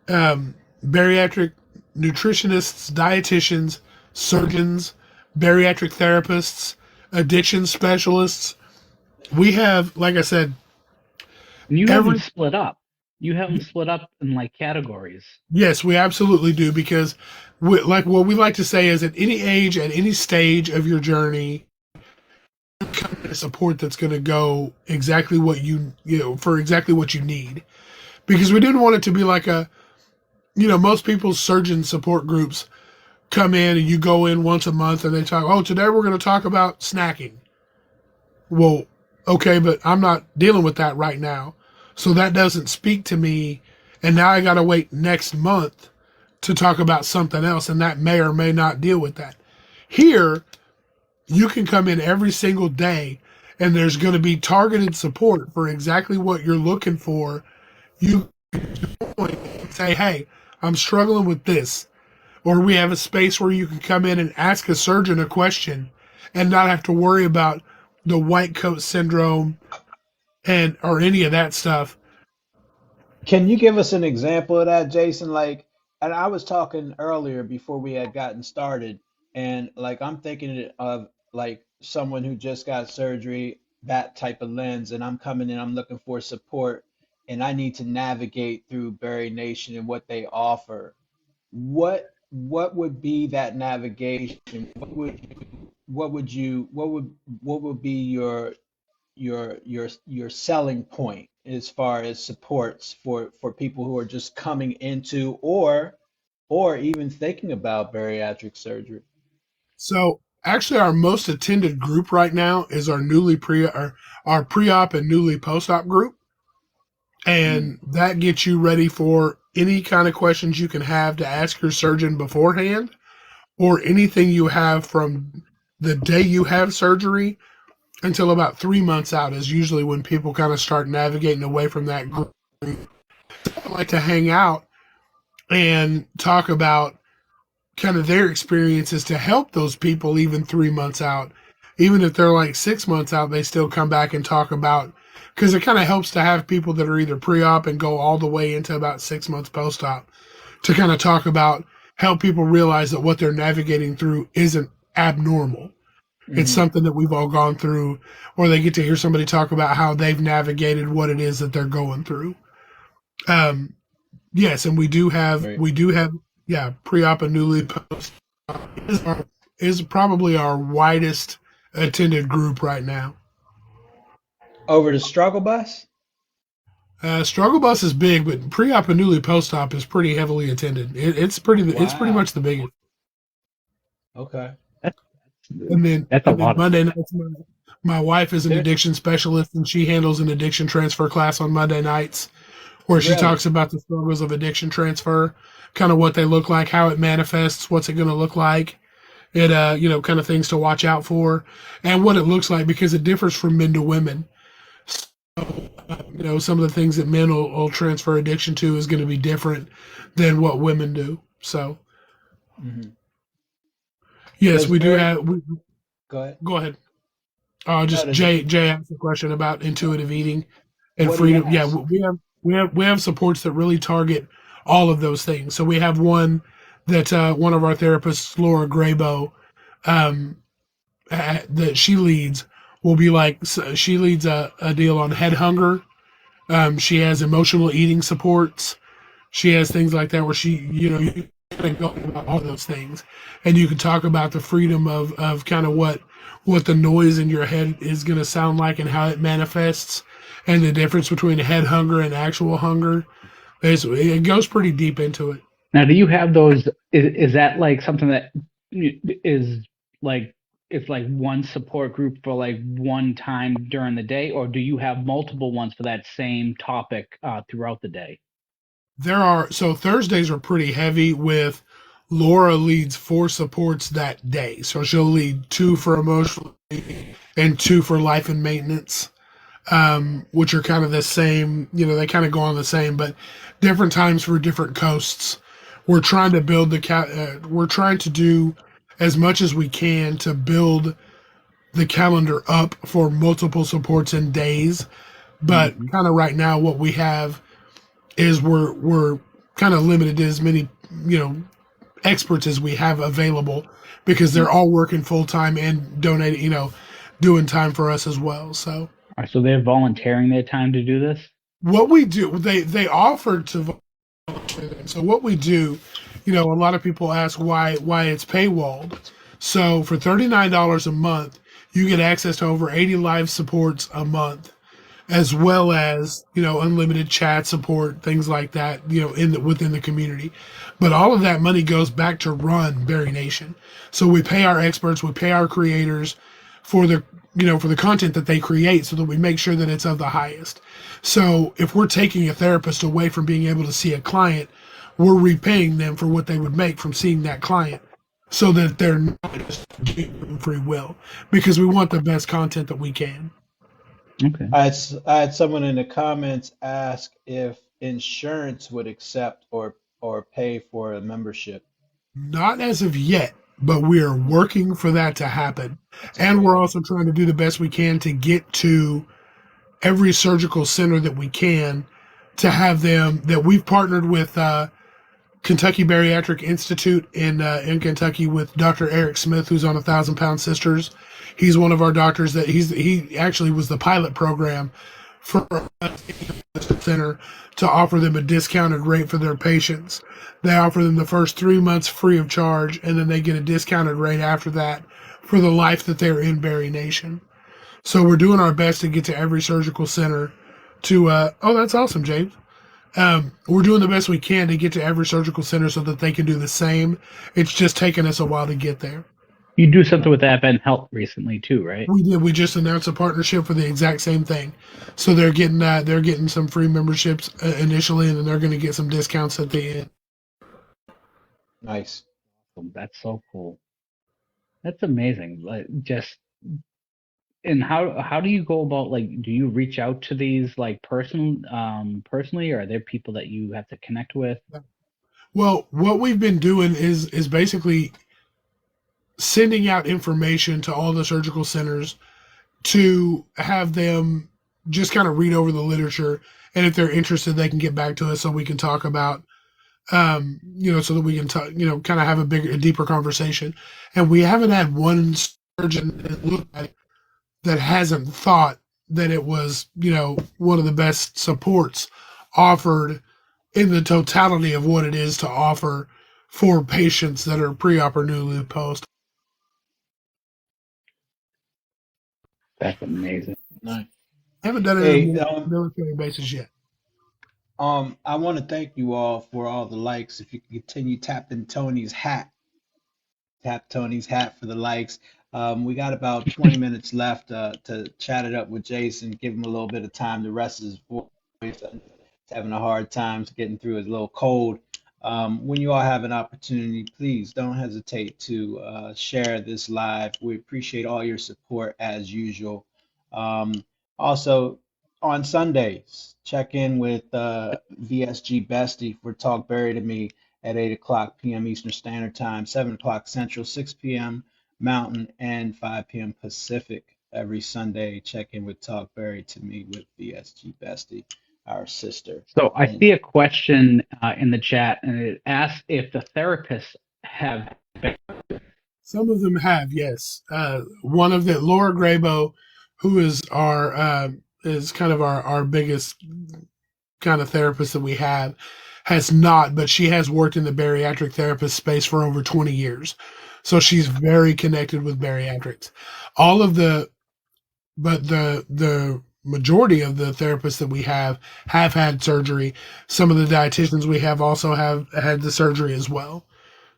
bariatric nutritionists, dietitians, surgeons, bariatric therapists, addiction specialists. We have, like I said, And you have them every split up. You have them split up in like categories. yes, we absolutely do because like what we like to say is at any age, at any stage of your journey, support that's going to go exactly what for exactly what you need. Because we didn't want it to be like most people's surgeon support groups come in and you go in once a month and they talk, oh, today we're going to talk about snacking. Well, okay, but I'm not dealing with that right now. So that doesn't speak to me. And now I got to wait next month to talk about something else. And that may or may not deal with that. Here, you can come in every single day and there's going to be targeted support for exactly what you're looking for. You can say, hey, I'm struggling with this. Or we have a space where you can come in and ask a surgeon a question and not have to worry about the white coat syndrome and or any of that stuff. Can you give us an example of that, Jason? Like, and I was talking earlier before we had gotten started, and like I'm thinking of like someone who just got surgery, that type of lens, and I'm coming in, I'm looking for support, and I need to navigate through Berry Nation and what they offer. What would be that navigation? What would be your selling point? as far as supports for people who are just coming into or even thinking about bariatric surgery? So actually, our most attended group right now is our pre-op and newly post-op group, Mm, and that gets you ready for any kind of questions you can have to ask your surgeon beforehand, or anything you have from the day you have surgery until about 3 months out is usually when people kind of start navigating away from that group. I like to hang out and talk about kind of their experiences to help those people even 3 months out. Even if they're like 6 months out, they still come back and talk about, because it kind of helps to have people that are either pre-op and go all the way into about 6 months post-op to kind of talk about, help people realize that what they're navigating through isn't abnormal. It's hmm. something that we've all gone through, or they get to hear somebody talk about how they've navigated what it is that they're going through. Um, yes, and Right. we do have, yeah, pre-op and newly post is, is probably our widest attended group right now. Over the struggle bus? Struggle bus is big, but pre-op and newly post-op is pretty heavily attended. It's pretty Wow. much the biggest. Okay. That's that's a And then lot of Monday people. nights, my wife is an There addiction specialist, and she handles an addiction transfer class on Monday nights, where she talks really. about the struggles of addiction transfer, kind of what they look like, how it manifests, what's it going to look like, it kind of things to watch out for, and what it looks like because it differs from men to women. Some of the things that men will transfer addiction to is going to be different than what women do. So Hmm. yes, Does we do Barry have. go ahead? Go ahead. No, Just does it, Jay asked a question about intuitive eating and what do you freedom. Yeah, ask? we have supports that really target all of those things. So we have one that one of our therapists, Laura Graybo, um, that she leads will be like, she leads a deal on head hunger. She has emotional eating supports. She has things like that where you can go about all those things, and you can talk about the freedom of kind of what the noise in your head is going to sound like and how it manifests, and the difference between head hunger and actual hunger. It goes pretty deep into it. Now, do you have those? Is that like something that is like it's like one support group for like one time during the day, or do you have multiple ones for that same topic throughout the day? So Thursdays are pretty heavy with Laura leads 4 supports that day. So she'll lead 2 for emotional and 2 for life and maintenance, which are kind of the same. They kind of go on the same, but different times for different coasts. We're trying to build we're trying to do as much as we can to build the calendar up for multiple supports and days. But Hmm. kind of right now, what we have is we're kind of limited to as many experts as we have available because they're all working full time and donating, doing time for us as well. So All right, so they're volunteering their time to do this. what we do, they offered to volunteer them. So what we do, a lot of people ask why it's paywalled. So for $39 a month, you get access to over 80 live supports a month, as well as unlimited chat support, things like that, within the community. But all of that money goes back to run Berry Nation. So we pay our experts, we pay our creators for the content that they create, so that we make sure that it's of the highest. So if we're taking a therapist away from being able to see a client, we're repaying them for what they would make from seeing that client, so that they're not just doing free will, because we want the best content that we can. Okay. I had someone in the comments ask if insurance would accept or pay for a membership. Not as of yet, but we are working for that to happen. That's And we're good. also trying to do the best we can to get to every surgical center that we can, to have them, that we've partnered with Kentucky Bariatric Institute in Kentucky with Dr. Eric Smith, who's on 1,000 Pound Sisters. He's one of our doctors that he actually was the pilot program for center to offer them a discounted rate for their patients. They offer them the first 3 months free of charge, and then they get a discounted rate after that for the life that they're in Barry Nation. So we're doing our best to get to every surgical center Oh, that's awesome, James. We're doing the best we can to get to every surgical center so that they can do the same. It's just taken us a while to get there. You do something with Advent Health recently too, right? We did. We just announced a partnership for the exact same thing. So they're getting some free memberships initially, and then they're going to get some discounts at the end. Nice. That's so cool. That's amazing. Like, just and how do you go about, like, do you reach out to these, like, personally, or are there people that you have to connect with? Well, what we've been doing is basically sending out information to all the surgical centers to have them just kind of read over the literature, and if they're interested, they can get back to us so we can talk about, so that we can talk, kind of have a deeper conversation. And we haven't had one surgeon that looked at it that hasn't thought that it was, one of the best supports offered in the totality of what it is to offer for patients that are pre-op or newly post. That's amazing. Nice. I haven't done it on a military basis yet. I want to thank you all for all the likes. If you can continue tapping Tony's hat, tap Tony's hat for the likes. We got about 20 minutes left to chat it up with Jason, give him a little bit of time to rest his voice. He's having a hard time getting through his little cold. When you all have an opportunity, please don't hesitate to share this live. We appreciate all your support as usual. Also, on Sundays, check in with VSG Bestie for Talk Bari to Me at 8 o'clock p.m. Eastern Standard Time, 7 o'clock Central, 6 p.m. Mountain, and 5 p.m. Pacific. Every Sunday, check in with Talk Bari to Me with VSG Bestie, our sister. So I see a question in the chat, and it asks if the therapists have. Some of them have, yes. One of the Laura Grabo, who is is kind of our biggest kind of therapist that we have, has not, but she has worked in the bariatric therapist space for over 20 years. So she's very connected with bariatrics. But the majority of the therapists that we have had surgery. Some of the dietitians we have also have had the surgery as well.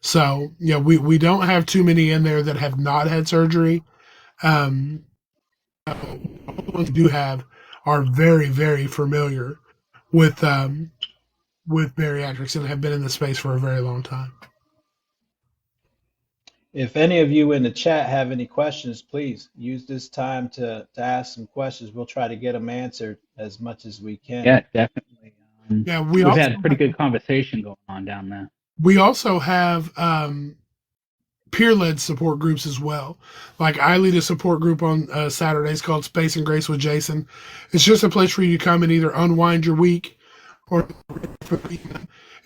So, we don't have too many in there that have not had surgery. The ones we do have are very, very familiar with bariatrics and have been in the space for a very long time. If any of you in the chat have any questions, please use this time to ask some questions. We'll try to get them answered as much as we can. Yeah, definitely. We've also had a pretty good conversation going on down there. We also have peer-led support groups as well. Like, I lead a support group on Saturdays called Space and Grace with Jason. It's just a place for you to come and either unwind your week or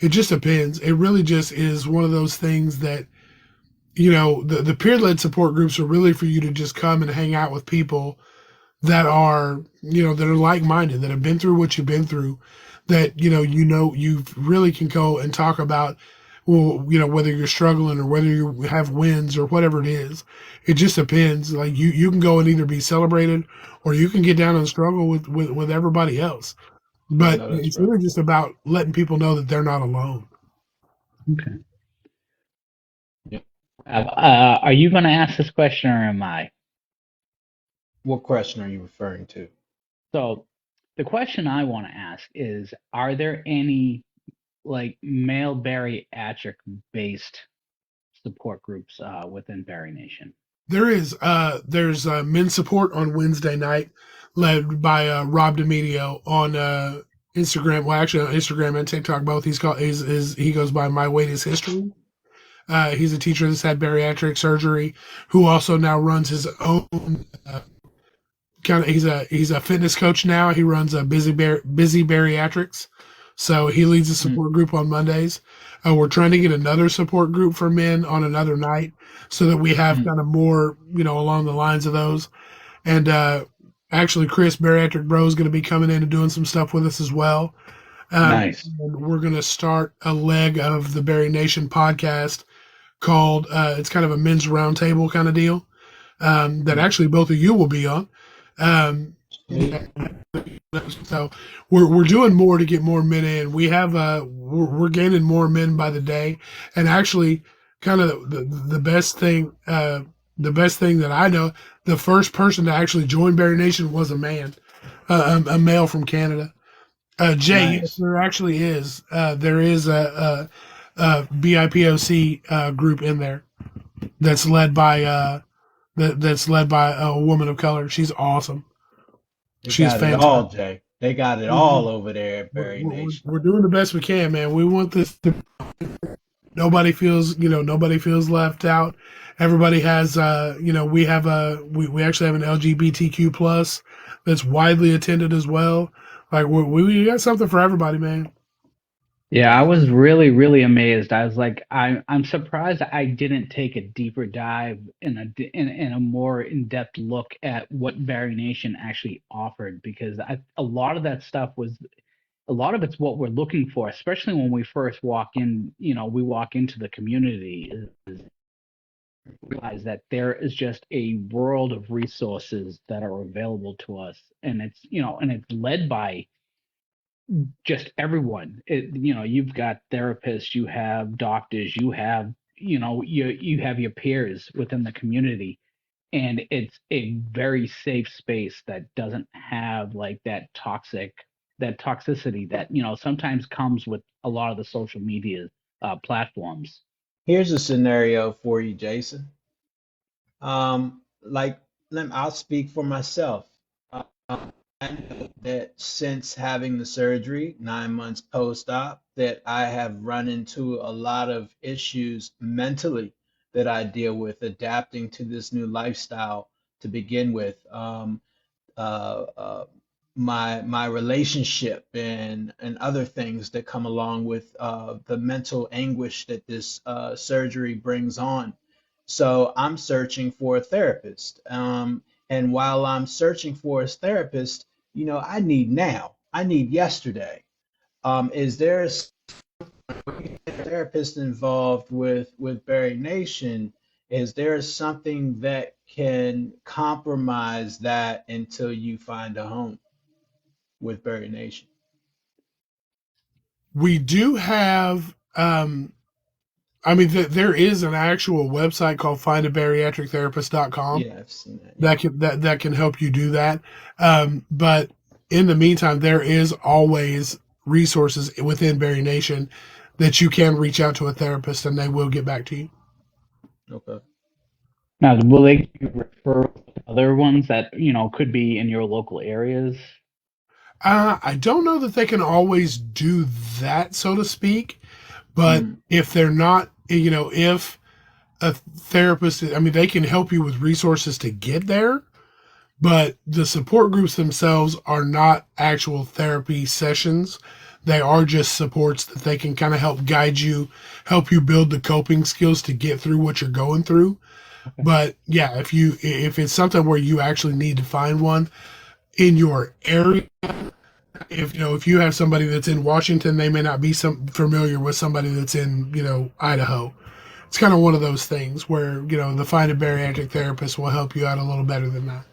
it just depends. It really just is one of those things that, the peer-led support groups are really for you to just come and hang out with people that are, that are like-minded, that have been through what you've been through, that, you really can go and talk about, well, whether you're struggling or whether you have wins or whatever it is. It just depends. Like, you can go and either be celebrated or you can get down and struggle with everybody else. But it's really just about letting people know that they're not alone. Okay. Are you going to ask this question or am I? What question are you referring to? So the question I want to ask is, are there any, like, male bariatric based support groups within Bari Nation? There is. There's men's support on Wednesday night, led by Rob DeMedio on Instagram. Well, actually on Instagram and TikTok both. He goes by My Weight Is History. He's a teacher that's had bariatric surgery, who also now runs his own he's a fitness coach now. He runs a Busy Bariatrics. So he leads a support group on Mondays. We're trying to get another support group for men on another night so that we have kind of more, along the lines of those. And actually, Chris, Bariatric Bro, is going to be coming in and doing some stuff with us as well. Nice. And we're going to start a leg of the Bari Nation podcast called, it's kind of a men's roundtable kind of deal that actually both of you will be on. We So we're doing more to get more men in. We have we're gaining more men by the day, and actually, kind of the best thing that I know, the first person to actually join Barry Nation was a man, a male from Canada. Jay, yes, nice. there actually is. There is a BIPOC group in there that's led by that's led by a woman of color. She's awesome. They She's got it fantastic. all, Jay. They got it We're, we're, all over there at Barry Nation. we're doing the best we can, man. We want this to nobody feels nobody feels left out. Everybody has we have we actually have an LGBTQ plus that's widely attended as well. Like we got something for everybody, man. Yeah, I was really, really amazed. I was like, I'm surprised I didn't take a deeper dive in a more in-depth look at what Variation actually offered because a lot of that stuff was a lot of it's what we're looking for, especially when we first walk in. We walk into the community, is realize that there is just a world of resources that are available to us, and it's led by just everyone. You've got therapists, you have doctors, you have your peers within the community, and it's a very safe space that doesn't have like that toxicity that sometimes comes with a lot of the social media platforms. Here's a scenario for you, Jason. Like, I'll speak for myself. I know that since having the surgery, 9 months post-op, that I have run into a lot of issues mentally that I deal with adapting to this new lifestyle to begin with. Uh, uh, my relationship and other things that come along with the mental anguish that this surgery brings on. So I'm searching for a therapist. And while I'm searching for a therapist, I need now. I need yesterday. Is there a therapist involved with Barry Nation? Is there something that can compromise that until you find a home with Barry Nation? We do have I mean there is an actual website called findabariatrictherapist.com Yeah, I've seen that. Yeah. that can help you do that. But in the meantime, there is always resources within Barry Nation that you can reach out to a therapist and they will get back to you. Okay. Now, will they give you referrals to other ones that could be in your local areas? I don't know that they can always do that, so to speak, but Mm, if they're not, if a therapist, I mean, they can help you with resources to get there, but the support groups themselves are not actual therapy sessions. They are just supports that they can kind of help guide you, help you build the coping skills to get through what you're going through. Okay. But yeah, if it's something where you actually need to find one in your area, if you have somebody that's in Washington, they may not be familiar with somebody that's in Idaho. It's kind of one of those things where the Find a Bariatric Therapist will help you out a little better than that.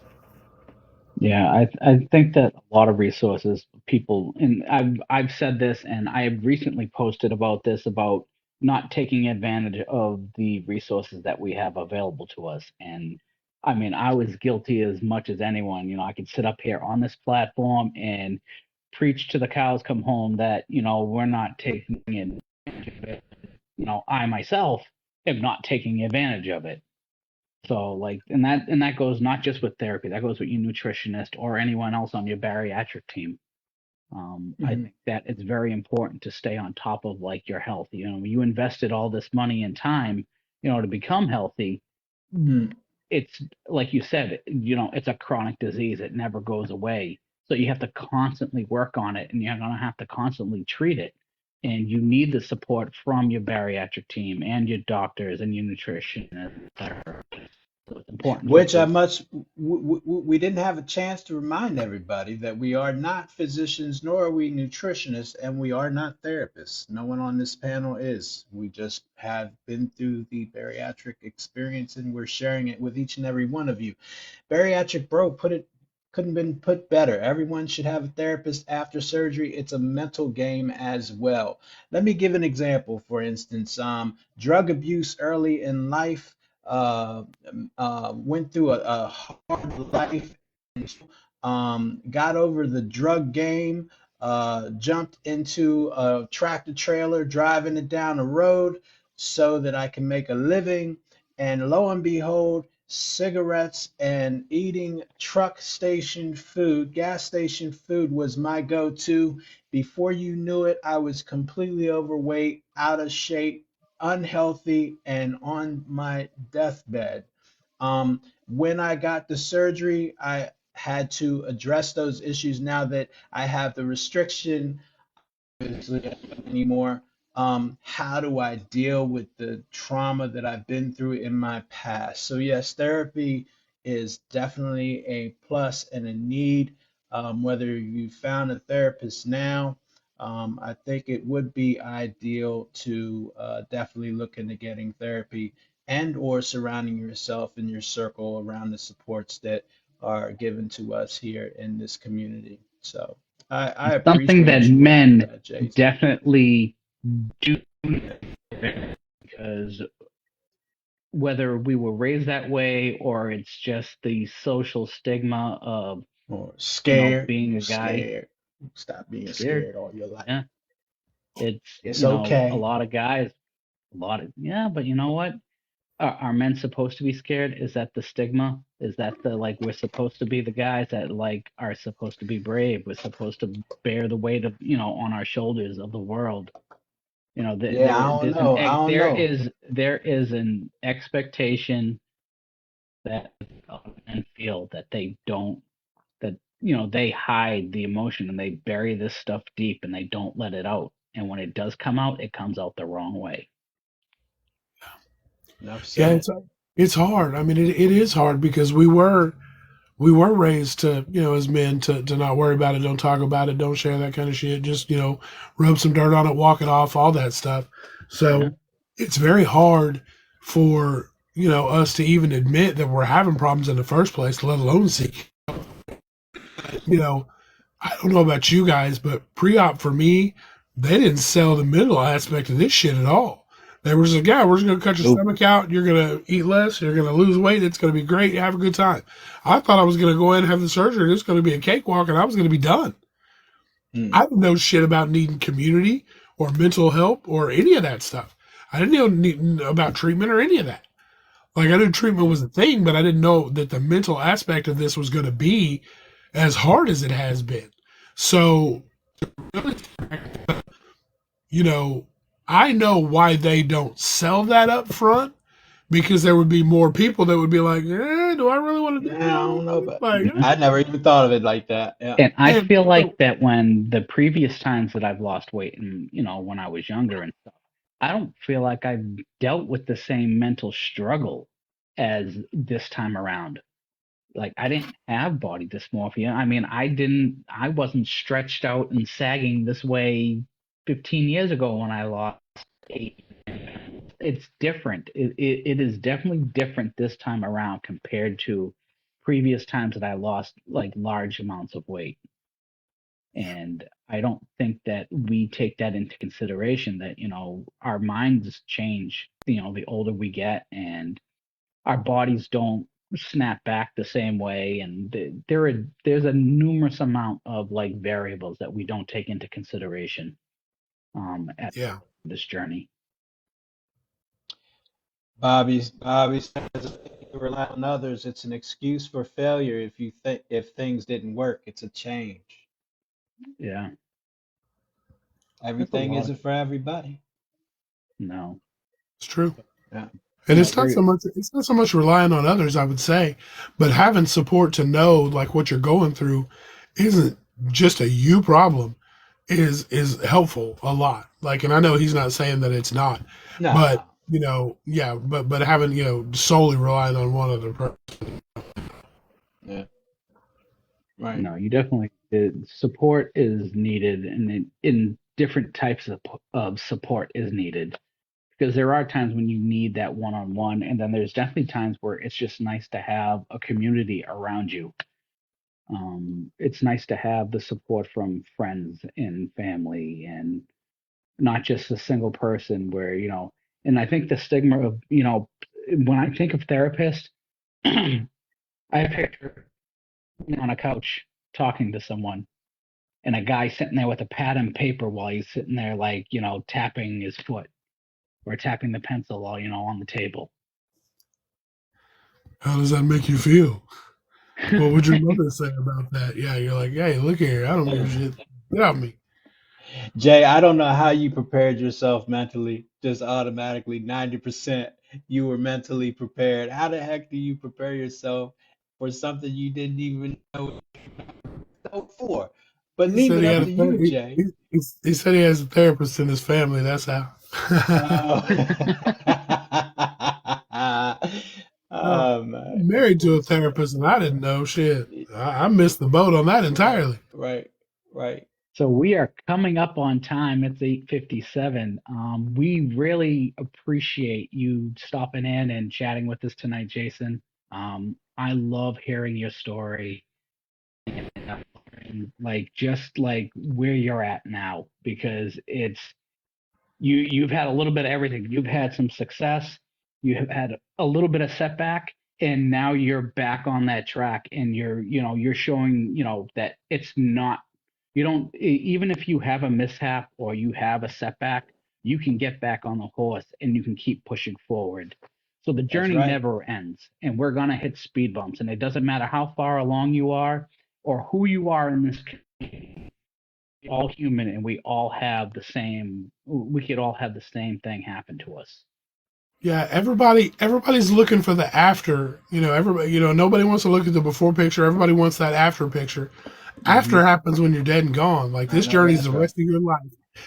Yeah, I think that a lot of resources people and I've said this and I have recently posted about this about not taking advantage of the resources that we have available to us. And I mean, I was guilty as much as anyone. I could sit up here on this platform and preach to the cows come home that, we're not taking advantage of it. I myself am not taking advantage of it. So like, and that goes not just with therapy, that goes with your nutritionist or anyone else on your bariatric team. I mhm, think that it's very important to stay on top of like your health. You invested all this money and time, to become healthy. mm. It's like you said, it's a chronic disease. It never goes away. So you have to constantly work on it and you're going to have to constantly treat it. And you need the support from your bariatric team and your doctors and your nutritionists. So it's important for Which I you. must, we didn't have a chance to remind everybody that we are not physicians, nor are we nutritionists, and we are not therapists. No one on this panel is. We just have been through the bariatric experience and we're sharing it with each and every one of you. Bariatric Bro, put it couldn't been put better. Everyone should have a therapist after surgery. It's a mental game as well. Let me give an example. For instance, drug abuse early in life, uh, went through a hard life, got over the drug game, jumped into a tractor trailer, driving it down the road so that I can make a living. And lo and behold, cigarettes and eating truck station food, gas station food was my go-to. Before you knew it, I was completely overweight, out of shape, unhealthy, and on my deathbed. When I got the surgery, I had to address those issues now that I have the restriction anymore. How do I deal with the trauma that I've been through in my past? So yes, therapy is definitely a plus and a need. Whether you found a therapist now, I think it would be ideal to definitely look into getting therapy and or surrounding yourself in your circle around the supports that are given to us here in this community. So I Something that appreciate you for men that, Jason. definitely do, because whether we were raised that way or it's just the social stigma of, Or scared, being a guy scared. Stop being scared. scared all your life. Yeah. It's, It's a okay. lot of guys, yeah, but you know what? Are men supposed to be scared? Is that the stigma? Is that the, like, we're supposed to be the guys that, like, are supposed to be brave? We're supposed to bear the weight of, on our shoulders of the world. Yeah, I don't know. I don't know. There is an expectation that men feel that they don't, that, they hide the emotion and they bury this stuff deep and they don't let it out. And when it does come out, it comes out the wrong way. Enough Yeah, said. it's hard. I mean, it is hard because we were raised to, as men to not worry about it, don't talk about it, don't share that kind of shit. Just, rub some dirt on it, walk it off, all that stuff. Yeah. So it's very hard for, us to even admit that we're having problems in the first place, let alone seek. You know, I don't know about you guys, but pre-op for me, they didn't sell the mental aspect of this shit at all. They were just like, yeah, we're just gonna cut your Nope. stomach out. You're gonna eat less. You're gonna lose weight. It's gonna be great. Have a good time. I thought I was gonna go in and have the surgery. It's gonna be a cakewalk, and I was gonna be done. Hmm. I didn't know shit about needing community or mental help or any of that stuff. I didn't know about treatment or any of that. Like I knew treatment was a thing, but I didn't know that the mental aspect of this was going to be as hard as it has been. So, you know, I know why they don't sell that up front because there would be more people that would be like, do I really want to do Yeah, I don't know, that? but Like, Yeah. I never even thought of it like that. Yeah. And I and feel like so, that when the previous times that I've lost weight and, when I was younger and stuff, I don't feel like I've dealt with the same mental struggle as this time around. Like, I didn't have body dysmorphia. I mean, I wasn't stretched out and sagging this way 15 years ago when I lost 8. It's different. It is definitely different this time around compared to previous times that I lost like large amounts of weight. And I don't think that we take that into consideration that, our minds change, the older we get, and our bodies don't snap back the same way. And there's a numerous amount of like variables that we don't take into consideration at yeah, this journey. Bobby says if you rely on others, it's an excuse for failure. If things didn't work, it's a change. Yeah, there's a Everything lot of isn't for everybody. no. it's true. Yeah. And There. it's not so much relying on others, I would say, but having support to know like what you're going through isn't just a you problem is helpful a lot. Like, and I know he's not saying that it's not, but No. yeah, but having, solely relying on one other person. Yeah. Right. No, you definitely, the support is needed, and in different types of support is needed, because there are times when you need that one-on-one, and then there's definitely times where it's just nice to have a community around you. It's nice to have the support from friends and family, and not just a single person where, and I think the stigma of, when I think of therapist, I picture on a couch talking to someone and a guy sitting there with a pad and paper while he's sitting there, like, tapping his foot or tapping the pencil while, on the table. How does that make you feel? What would your mother say about that? Yeah, you're like, hey, look here, I don't give a shit. Get out of me. Jay, I don't know how you prepared yourself mentally, just automatically 90% you were mentally prepared. How the heck do you prepare yourself for something you didn't even know for? But He leave said it he up had to you, Jay. he said he has a therapist in his family. That's how. Oh, Oh, oh man. I'm married to a therapist, and I didn't know shit. I missed the boat on that Right, entirely. right, right. So we are coming up on time. It's 8:57. We really appreciate you stopping in and chatting with us tonight, Jason. I love hearing your story, and like just like where you're at now, because you've had a little bit of everything. You've had some success, you have had a little bit of setback, and now you're back on that track, and you're showing, that it's not, you don't, even if you have a mishap or you have a setback, you can get back on the horse and you can keep pushing forward. So the That's journey right. never ends, and we're going to hit speed bumps, and it doesn't matter how far along you are or who you are in this community. All human, and we could all have the same thing happen to us. Yeah, everybody's looking for the after. Everybody. Nobody wants to look at the before picture. Everybody wants that after picture. Hmm. After happens when you're dead and gone. Like I this know journey is that's the right. rest of your life.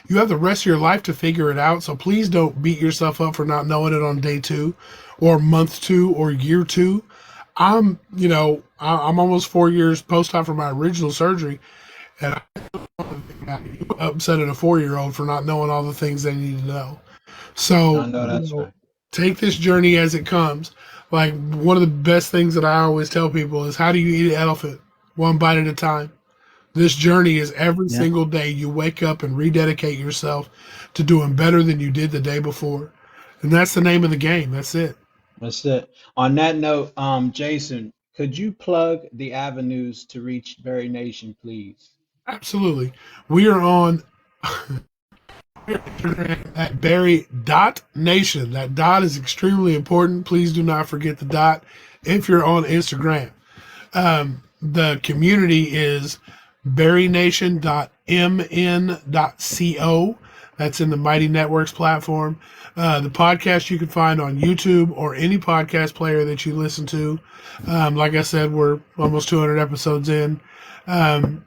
You have the rest of your life to figure it out. So please don't beat yourself up for not knowing it on day 2, or month 2, or year 2. I'm almost 4 years post-op from my original surgery, and I'm upset at a 4-year-old for not knowing all the things they need to know. I So, know that's right. take this journey as it comes. Like one of the best things that I always tell people is, how do you eat an elephant? One bite at a time. This journey is every Yeah. single day you wake up and rededicate yourself to doing better than you did the day before. And that's the name of the game. That's it. That's it. On that note, Jason, could you plug the avenues to reach Berry Nation, please? Absolutely. We are on at Barry.nation. That dot is extremely important. Please do not forget the dot if you're on Instagram. The community is berrynation.mn.co. That's in the Mighty Networks platform. The podcast you can find on YouTube or any podcast player that you listen to. Like I said, we're almost 200 episodes in. Um,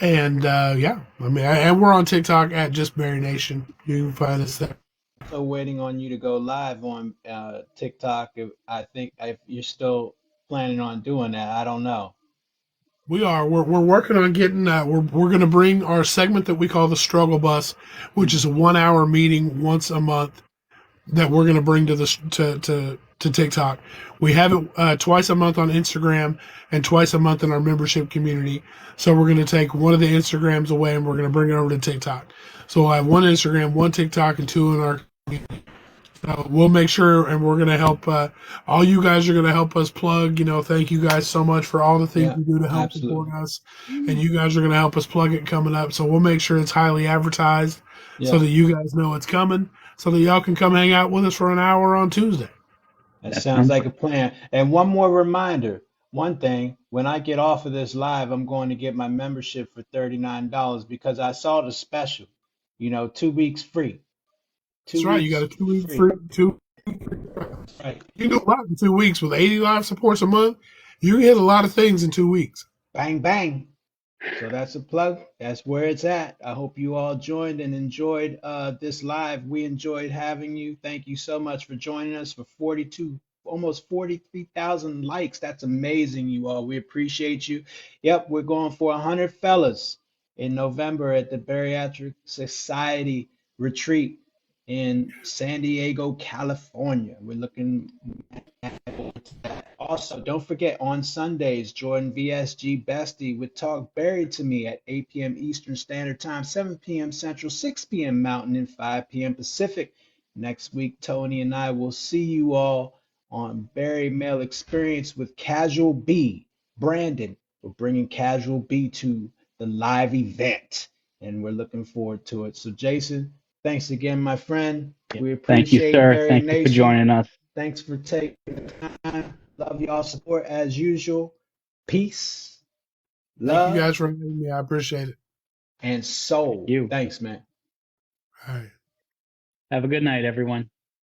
and yeah, and we're on TikTok at just Berry Nation. You can find us there. So waiting on you to go live on TikTok. I think if you're still planning on doing that, I don't know. We are. We're working on getting. We're going to bring our segment that we call the Struggle Bus, which is a 1 hour meeting once a month that we're going to bring to this to TikTok. We have it twice a month on Instagram and twice a month in our membership community. So we're going to take one of the Instagrams away and we're going to bring it over to TikTok. So we'll have one Instagram, one TikTok, and two in our. We'll make sure, and we're going to help. All you guys are going to help us plug. Thank you guys so much for all the things Yeah, you do to help support absolutely. us, and you guys are going to help us plug it coming up. So we'll make sure it's highly advertised, so Yeah, that you guys know it's coming, so that y'all can come hang out with us for an hour on Tuesday. that That sounds sounds like a plan. And one more reminder, one thing, when I get off of this live, I'm going to get my membership for $39 because I saw the special, 2 weeks free, two That's right. You got weeks a 2 week free. free two. Right. You can do a lot in 2 weeks with 80 live supports a month. You can hit a lot of things in 2 weeks. Bang, bang. So that's a plug. That's where it's at. I hope you all joined and enjoyed this live. We enjoyed having you. Thank you so much for joining us for 42, almost 43,000 likes. That's amazing, you all. We appreciate you. Yep, we're going for 100 fellas in November at the Bariatric Society retreat in San Diego, California. We're looking forward to that. Also, don't forget on Sundays, Jordan VSG Bestie would talk Bari to me at 8 p.m. Eastern Standard Time, 7 p.m. Central, 6 p.m. Mountain, and 5 p.m. Pacific. Next week, Tony and I will see you all on Bari Male Experience with Casual B. Brandon, we're bringing Casual B to the live event, and we're looking forward to it. So, Jason, thanks again, my friend. We Thank you, appreciate sir. Bari Thank you for Nation. joining us. Thanks for taking the time. Love y'all support as usual. Peace, Thank you love, guys for having me. I appreciate it. and Thank soul. you. Thanks, man. All right. Have a good night, everyone.